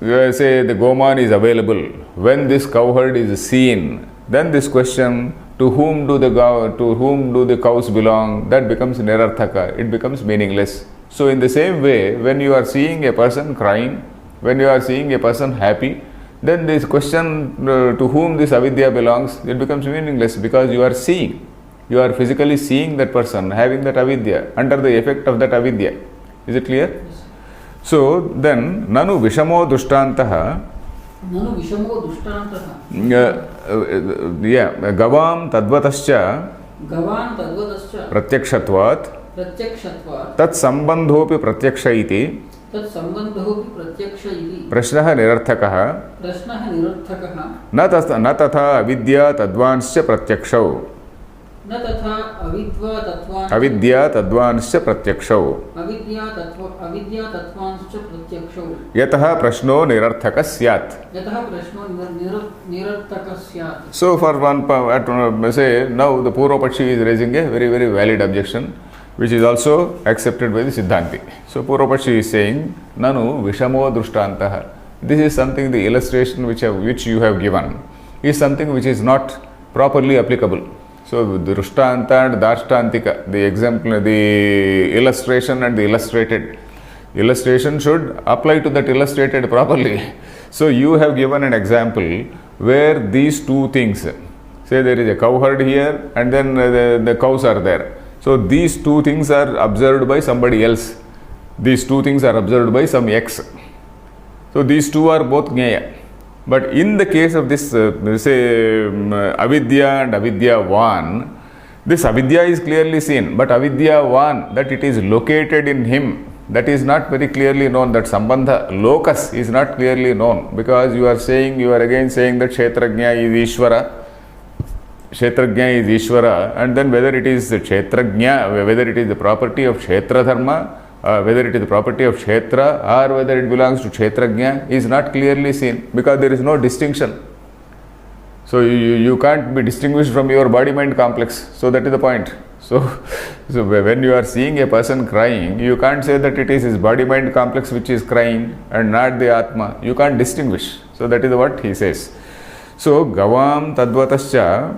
say the goman is available, when this cow herd is seen, then this question, to whom do the cows belong, that becomes nirarthaka. It becomes meaningless. So in the same way, when you are seeing a person crying, when you are seeing a person happy, then this question to whom this avidya belongs, it becomes meaningless, because you are seeing. You are physically seeing that person having that avidya, under the effect of that avidya. Is it clear?
Yes.
So then, nanu vishamo dushtantaha.
Nanu vishamo dushtantaha.
Gavam tadvatascha
Gavan tadvatascha
pratyakshatvat
pratyakshatvat
tat sambandhopi pratyaksha iti
तत् सम्बन्धोऽपि प्रत्यक्ष इति
प्रश्नः निरर्थकः
प्रश्नः निरर्थकः
न तथा अविद्या तद्वांश्च प्रत्यक्षौ
न तथा
अविद्या तद्वांश्च प्रत्यक्षौ
अविद्या तत्त्वांश्च प्रत्यक्षौ
यतः प्रश्नो निरर्थकः स्यात्. So for one say now the Purvapakshi is raising a very very valid objection, which is also accepted by the Siddhanti. So Purvapakshi is saying, Nanu Vishamo Drushtantaha. This is something, the illustration which you have given is something which is not properly applicable. So the Drushtanta and Darshtantika, the example, the illustration and the illustrated. Illustration should apply to that illustrated properly. So you have given an example where these two things, say there is a cow herd here and then the cows are there. So these two things are observed by somebody else. These two things are observed by some X. So these two are both Jnaya. But in the case of this, Avidya and Avidyavan, this Avidya is clearly seen, but Avidyavan, that it is located in him, that is not very clearly known. That Sambandha, locus is not clearly known, because you are again saying that Kshetrajna is Ishvara. Kshetrajna is Ishvara, and then whether it is Kshetrajna, whether it is the property of Kshetra Dharma, whether it is the property of Kshetra or whether it belongs to Kshetrajna is not clearly seen, because there is no distinction. So you can't be distinguished from your body-mind complex. So that is the point. So when you are seeing a person crying, you can't say that it is his body-mind complex which is crying and not the Atma. You can't distinguish. So that is what he says. So Gavam Tadvatascha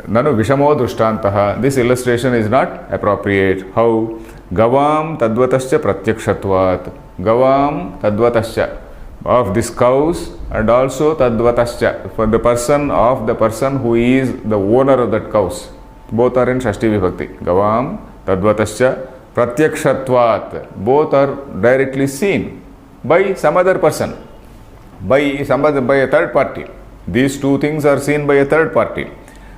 Nanu Vishamo Drushtantaha. This illustration is not appropriate. How? Gavam Tadvatascha Pratyakshatvat. Gavam Tadvatascha. Of these cows, and also Tadvatascha, for the person who is the owner of that cows. Both are in Shashti Vibhakti. Gavam Tadvatascha Pratyakshatvat. Both are directly seen by some other person, by a third party. These two things are seen by a third party.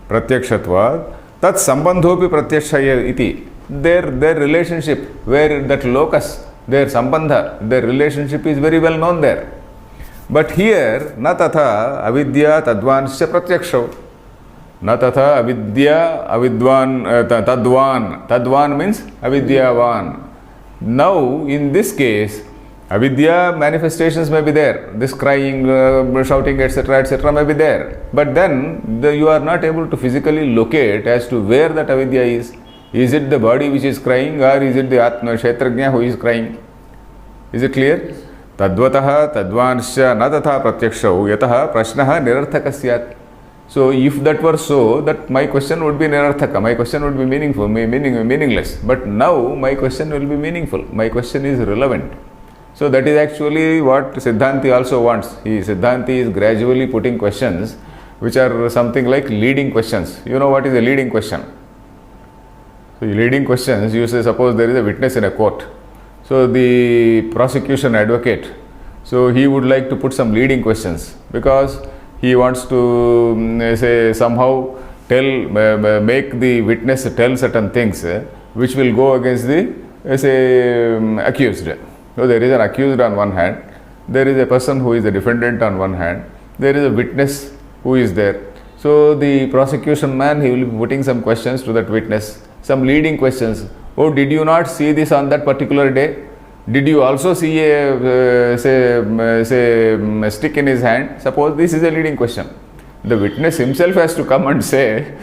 Pratyakshatvat tat sambandhopi pratyaksha iti. Their relationship, where that locus, their sambandha, their relationship is very well known there. But here, na tatha avidya tadvansya pratyaksha. Na tatha avidya avidvan tadvan. Tadvan means avidyavan. Now, in this case, avidya manifestations may be there. This crying, shouting, etc. may be there. But then, you are not able to physically locate as to where that avidya is. Is it the body which is crying, or is it the Atma, Kshetrajna who is crying? Is it clear? Tadvataha tadvansya na tatha pratyakshau yataha prashnaha nirarthaka syat. So if that were so, that my question would be nirarthaka, my question would be meaningless. But now my question will be meaningful, my question is relevant. So that is actually what Siddhanti also wants. Siddhanti is gradually putting questions which are something like leading questions. You know what is a leading question? So leading questions, you say suppose there is a witness in a court. So the prosecution advocate, so he would like to put some leading questions because he wants to say somehow make the witness tell certain things which will go against the accused. So there is an accused on one hand, there is a person who is the defendant on one hand, there is a witness who is there. So the prosecution man, he will be putting some questions to that witness, some leading questions. Oh, did you not see this on that particular day? Did you also see a stick in his hand? Suppose this is a leading question. The witness himself has to come and say,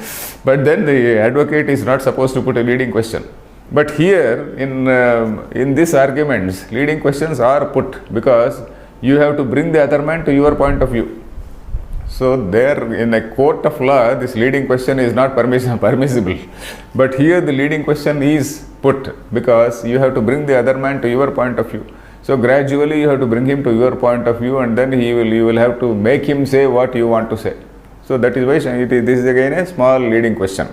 but then the advocate is not supposed to put a leading question. But here in these arguments, leading questions are put because you have to bring the other man to your point of view. So there in a court of law, this leading question is not permissible. But here the leading question is put because you have to bring the other man to your point of view. So gradually you have to bring him to your point of view, and then you will have to make him say what you want to say. So that is why this is again a small leading question.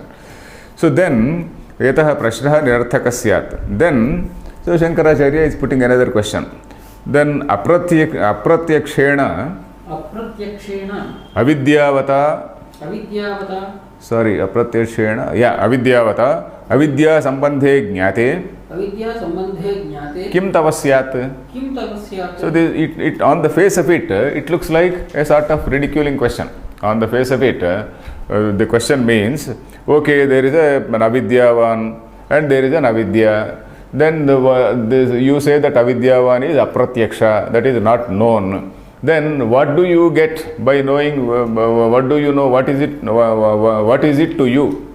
So then etah prashnaha nirarthaka syat. Then so Shankaracharya is putting another question. Then apratyaksena avidyavata avidya sambandhe jnate kim tava syat. So it on the face of it, it looks like a sort of ridiculing question. On the face of it, the question means, okay, there is an avidyavan and there is an avidya. Then you say that avidyavan is apratyaksha, that is not known. Then what do you get by knowing, what do you know, what is it to you?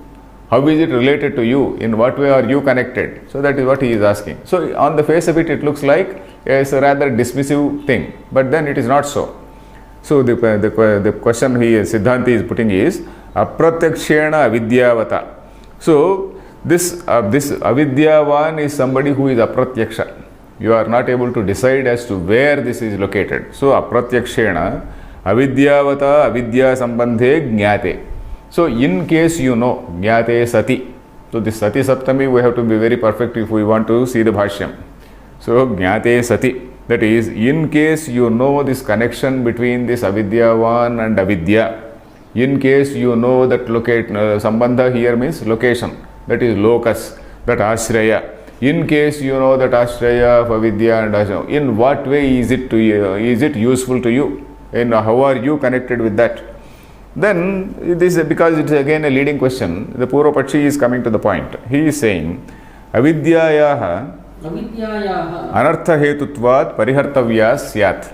How is it related to you? In what way are you connected? So that is what he is asking. So on the face of it, it looks like a rather dismissive thing, but then it is not so. So the question Siddhanti is putting is apratyakshena avidyavata. So this avidyavan is somebody who is apratyaksha. You are not able to decide as to where this is located. So apratyakshena avidyavata avidya sambandhe jnate. So in case you know, jnate sati. So this sati saptami we have to be very perfect if we want to see the bhashyam. So jnate sati. That is, in case you know this connection between this avidyavan and avidya, in case you know that sambandha here means location, that is locus, that ashraya. In case you know that ashraya of avidya and ashraya, in what way is it to you, is it useful to you? And how are you connected with that? Then this, because it is again a leading question, the Purvapakshi is coming to the point. He is saying avidyayaha anartha hetutvat parihartavya syat.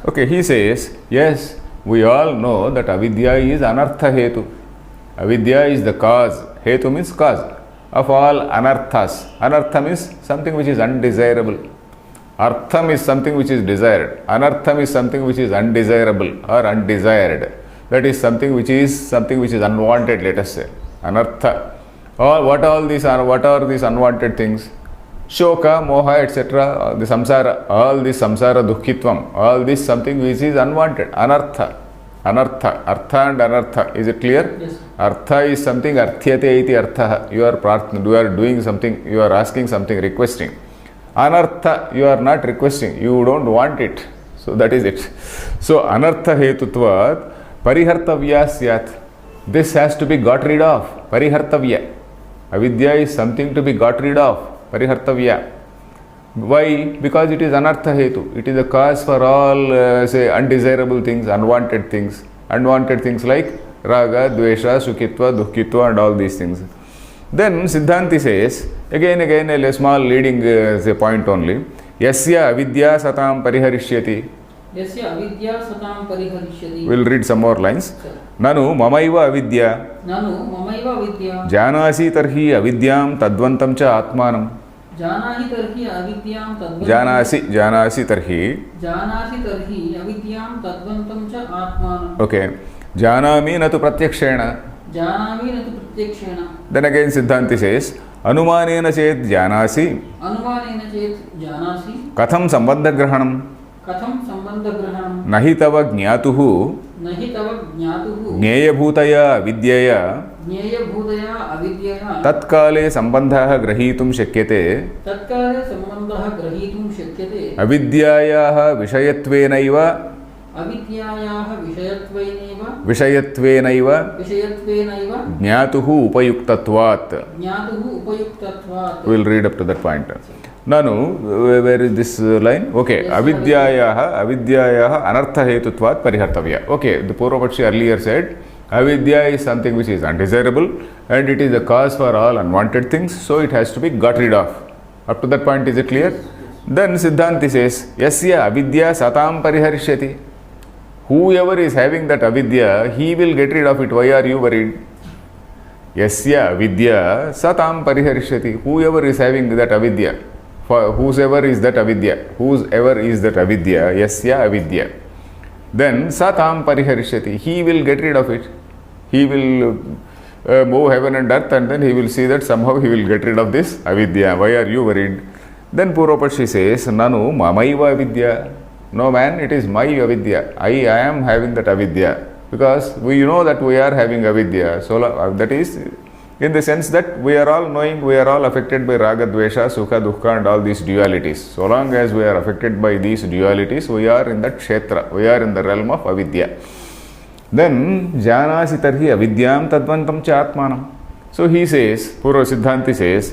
Okay, he says, yes, we all know that avidya is anartha hetu. Avidya is the cause. Hetu means cause of all anarthas. Anartha means something which is undesirable. Artham is something which is desired. Anartham is something which is undesirable or undesired. That is something which is unwanted, let us say. Anartha. Or what are these unwanted things? Shoka, moha, etc. The samsara, all this samsara dukkhitvam, all this something which is unwanted. Anartha. Anartha. Artha and anartha. Is it clear?
Yes.
Artha is something arthyate iti artha. You are doing something, you are asking something, requesting. Anartha, you are not requesting, you don't want it. So that is it. So anartha hetutvat parihartavya syat. This has to be got rid of. Parihartavya. Avidya is something to be got rid of. Parihartavya. Why? Because it is anartha hetu. It is a cause for all undesirable things, unwanted things. Unwanted things like raga, dvesha, sukhitva, dukkhitva and all these things. Then Siddhanti says, again a small leading point only. Yasya avidya satam pariharishyati. We'll read some more lines. Nanu mamaiva avidya. Janasi tarhi avidyam tadvantam cha atmanam.
जानाहि तर्हि अविद्यां तद्वन्तं
जानासि तर्हि
जानासि तर्हि अविद्यां तद्वन्तं च आत्मानं
okay जानामि न तु प्रत्यक्षेण
जानामि न तु प्रत्यक्षेण
देन अगेन सिद्धांति सेस् अनुमानेन चेत् जानासि
अनुमानेन चेत् जानासि
कथं सम्बन्धग्रहणं
कथं सम्बन्धग्रहणं
न हि तव ज्ञातुः
न हि तव ज्ञातुः
ज्ञेयभूतया विद्यया
ज्ञेयभूतया अविद्यया
तत्काले सम्बन्धः ग्रहीतुं शक्यते
तत्काले सम्बन्धः ग्रहीतुं शक्यते
अविद्यायाः विषयत्वेनैव
अविद्यायाः
विषयत्वेनैव ज्ञातुः उपयुक्तत्वात्
ज्ञातुः उपयुक्तत्वात्
we'll read up to that point nanu where is this line okay avidyayaah anarthahetutvat parihartavya okay the purvapakshi earlier said avidya is something which is undesirable and it is the cause for all unwanted things so it has to be got rid of up to that point is it clear then siddhanti says yasya avidya satam pariharishyati whoever is having that avidya he will get rid of it why are you worried yasya avidya satam pariharishyati whoever is having that avidya for whosoever is that avidya yasya avidya then satam pariharishyati he will get rid of it he will move heaven and earth and then he will see that somehow he will get rid of this avidya why are you worried then Purvapakshi says nanu mamaiva avidya no man it is my avidya I am having that avidya because we know that we are having avidya so that is in the sense that we are all knowing we are all affected by raga dvesha sukha dukkha and all these dualities so long as we are affected by these dualities we are in that kshetra we are in the realm of avidya then janasi tarhi avidyam tadvantam cha atmanam so he says Purva Siddhanti says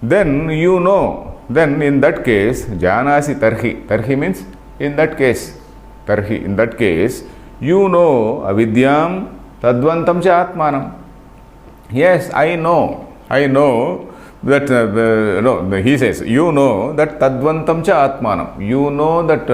then you know then in that case janasi tarhi means in that case you know avidyam tadvantam cha atmanam yes I know that no he says you know that tadvantam cha atmanam you know that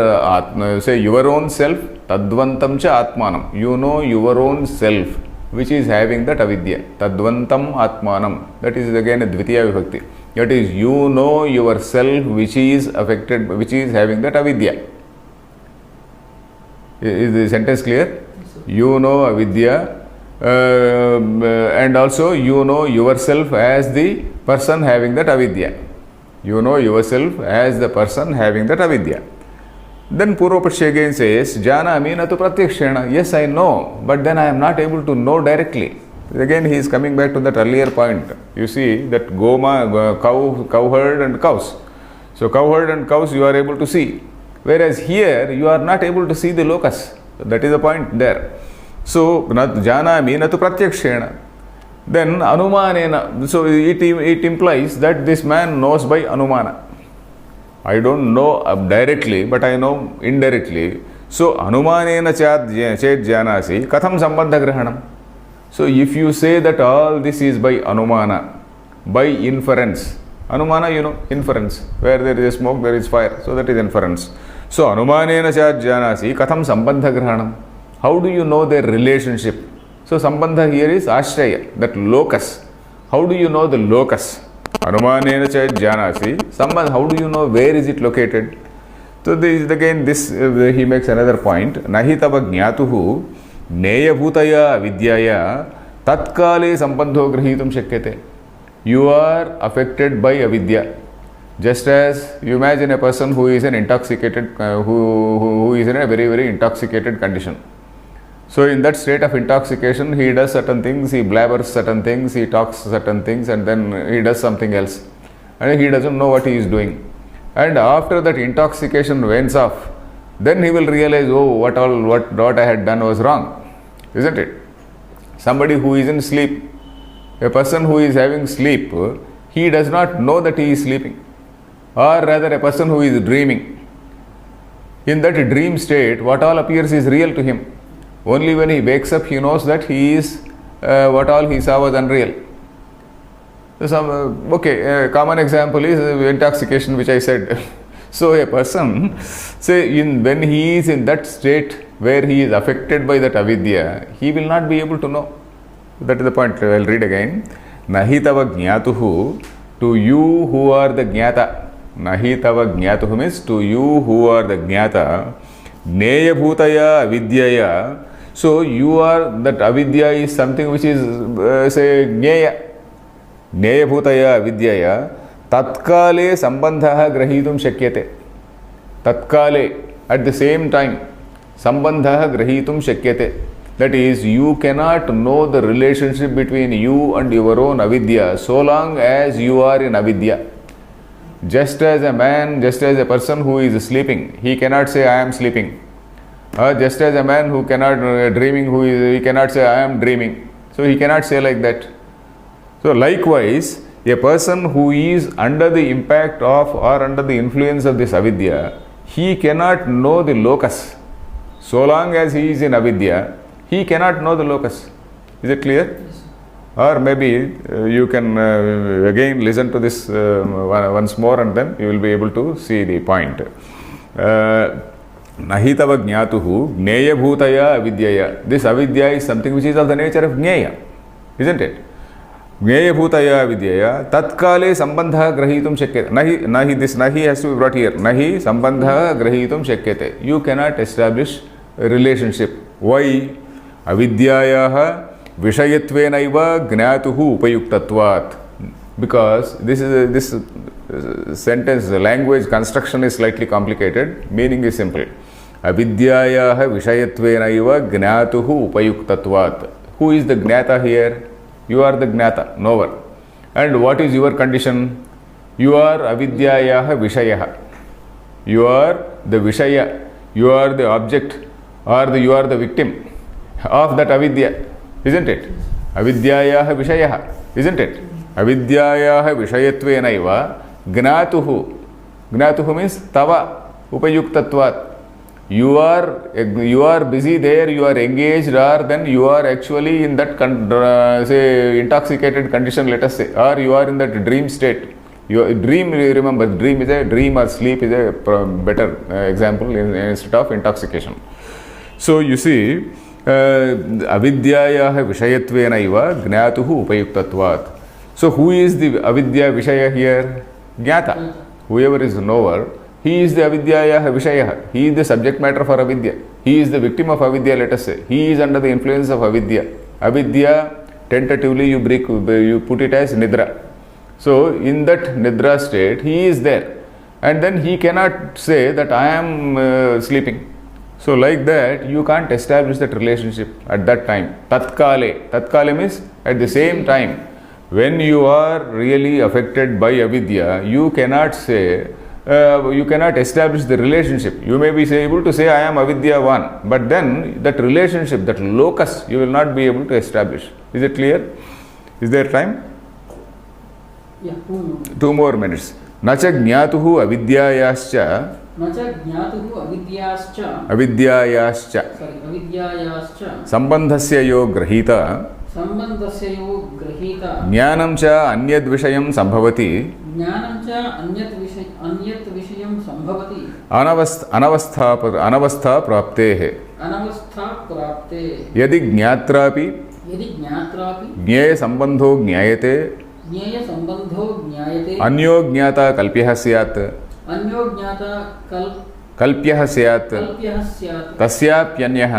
say your own self tadvantam cha atmanam you know your own self which is having that avidya tadvantam atmanam that is again a dvitiya vibhakti that is you know yourself which is affected which is having that avidya is the sentence clear you know avidya and also you know yourself as the person having that avidya you know yourself as the person having that avidya then Purvapakshi again says janami na tu pratyakshena yes I know but then I am not able to know directly again he is coming back to that earlier point you see that cow herd and cows so cow herd and cows you are able to see whereas here you are not able to see the locus that is the point there so janami na tu pratyakshena then anumanena so it implies that this man knows by anumana I don't know directly but I know indirectly so anumanena chet janasi katham sambandha grahanam so if you say that all this is by anumana by inference anumana you know inference where there is smoke there is fire so that is inference so anumanena chet janasi katham sambandha grahanam how do you know their relationship so sambandha here is ashraya that locus how do you know the locus anumanena cha janasi sambandha how do you know where is it located so this again this he makes another point nahi tava jnatuhu gneyabhutaya vidyaya tatkale sambandho grahitum shakyate you are affected by avidya just as you imagine a person who is an intoxicated who is in a very very intoxicated condition so in that state of intoxication he does certain things he blabbers certain things he talks certain things and then he does something else and he doesn't know what he is doing and after that intoxication wanes off then he will realize oh what I had done was wrong isn't it somebody who is in sleep a person who is having sleep he does not know that he is sleeping or rather a person who is dreaming in that dream state what all appears is real to him only when he wakes up he knows that he is what all he saw was unreal a common example is intoxication which I said so a person say when he is in that state where he is affected by that avidya he will not be able to know that is the point I will read again nahi tava jnatuhu To you who are the Jnata, nahi tava Jnatuhu means to you who are the Jnata, Jneya Bhutaya Avidyaya. So you are, that avidya is something which is say Jneya. Jneya Bhutaya Avidyaya Tatkale Sambandhaha Grahitum Shakyate. Tatkale, at the same time, Sambandhaha Grahitum Shakyate. That is, you cannot know the relationship between you and your own avidya so long as you are in avidya. Just as a man, just as a person who is sleeping, he cannot say I am sleeping. Just as a man who cannot dreaming, he cannot say I am dreaming. So he cannot say like that. So likewise, a person who is under the impact of or under the influence of this avidya, he cannot know the locus. So long as he is in avidya, he cannot know the locus. Is it clear?
Yes.
Or maybe you can again listen to this once more and then you will be able to see the point. Nahitava jnatuhu jneya bhutaya avidyaya. This avidya is something which is of the nature of jneya, isn't it? Jneya bhutaya avidyaya tatkale sambandha grahitum shakyate. Nahi, this nahi has to be brought here. Nahi sambandha grahitum shakyate. You cannot establish a relationship. Why? Avidyayaha vishayatvenaiva jnatuhu upayuktatvat. Because this sentence, the language construction is slightly complicated, meaning is simple. Avidyayaha vishayatvenaiva jnatuhu upayuktatvat. Who is the jnata here? You are the jnata, knower. And what is your condition? You are avidyayaha vishayaha. You are the vishaya. You are the object, or you are the victim of that avidya, isn't it? Avidyayaha vishayaha, isn't it? Avidyayaha vishayatvenaiva gnatuhu. Gnatuhu means tava upayuktatvat. You are busy there, you are engaged, or then you are actually in that say intoxicated condition, let us say, or you are in that dream state. Your dream, remember, dream or sleep is a better example instead of intoxication. So you see, avidyayaha vishayatvenaiva gnatuhu upayuktatvat. So who is the avidya vishaya here? Jnata. Whoever is knower, he is the avidyayaha vishaya. He is the subject matter for avidya. He is the victim of avidya, let us say. He is under the influence of avidya. Avidya, tentatively you put it as nidra. So in that nidra state, he is there. And then he cannot say that I am sleeping. So like that, you can't establish that relationship at that time. Tatkale. Tatkale means at the same time. When you are really affected by avidya, you cannot say, you cannot establish the relationship. You may be able to say I am avidya one, but then that relationship, that locus, you will not be able to establish. Is it clear? Is there time?
Yeah, 2 more.
2 more minutes. Nacha jnatuhu avidyayascha.
Nacha jnatuhu avidyascha.
Avidyayascha.
Sorry, avidyayascha.
Sambandhasya yo grahita.
Sambandhasya yo grahita.
Jnanam cha anyad vishayam sambhavati.
Jnanam cha anyat vishayam sambhavati.
Anavastha praptehe.
Anavastha prapte.
Yadi jnatrapi.
Yadi jnatrapi.
Jnaya sambandho jnayate.
ज्ञेय संबंधो ज्ञायते.
अन्यो ज्ञाता कल्प्यः स्यात्.
अन्यो ज्ञाता
कल्प्यः स्यात्.
कल्प्यः स्यात्.
तस्याप्यन्यः.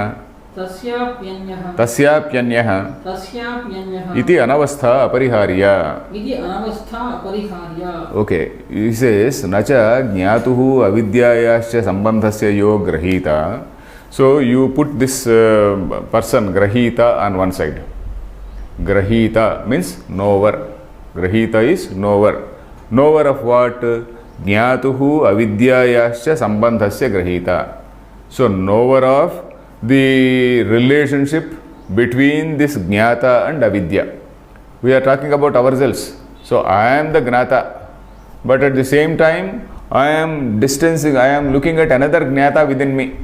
तस्याप्यन्यः.
तस्याप्यन्यः.
तस्याप्यन्यः.
इति अनवस्था अपरिहार्या.
इति अनवस्था अपरिहार्या.
Okay, he says न च ज्ञातुः अविद्यायाश्च सम्बन्धस्य यो गृहीता. So you put this person grahita on one side. Grahita means knower. Grahita is knower. Knower of what? Jnatuhu avidyayascha sambandhasya grahita. So knower of the relationship between this jnata and avidya. We are talking about ourselves. So I am the jnata, but at the same time I am distancing, I am looking at another jnata within me.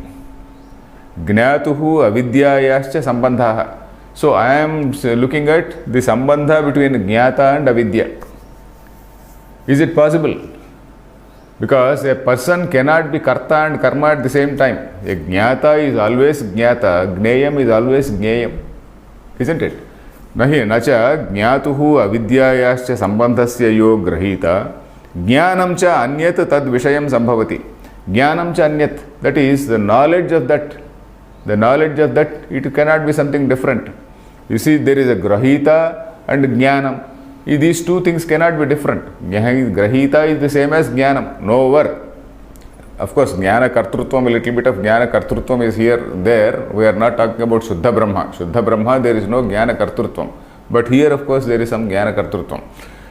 Jnatuhu avidyayascha sambandhaha. So I am looking at the sambandha between jnata and avidya. Is it possible? Because a person cannot be karta and karma at the same time. A jnata is always jnata, gneyam is always gneyam. Isn't it? न च ज्ञातुः अविद्यायाश्च सम्बन्धस्य यो गृहीता ज्ञानं च अन्यत् तद्विषयं सम्भवति. ज्ञानं च अन्यत्, that is the knowledge of that. The knowledge of that, it cannot be something different. You see, there is a grahita and jnanam. These two things cannot be different. Grahita is the same as jnanam, no over. Of course, jnana kartrutvam, a little bit of jnana kartrutvam is here, there. We are not talking about Shuddha Brahma. Shuddha Brahma, there is no jnana kartrutvam. But here, of course, there is some jnana kartrutvam.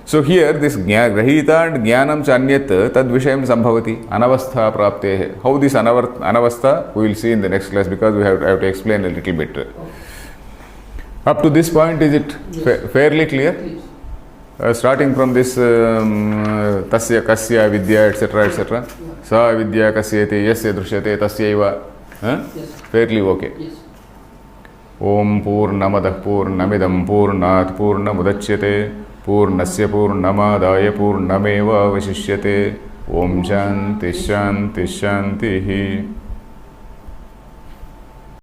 So here, this grahita and jnanam chanyat tad vishayam sambhavati anavastha praptehe. How this anavastha, we will see in the next class, because we have to explain a little bit. Up to this point, is it fairly clear? Starting from this tasya kasya vidya etc etc. Sa vidya kasyate yasya drishyate tasyaiva. Fairly okay.
Yes.
Om Purnamadah Purnamidam Purnat Purnamudachyate Purnasya Purnamadaya Purnameva Vashishyate. Om Shanti Shanti Shanti.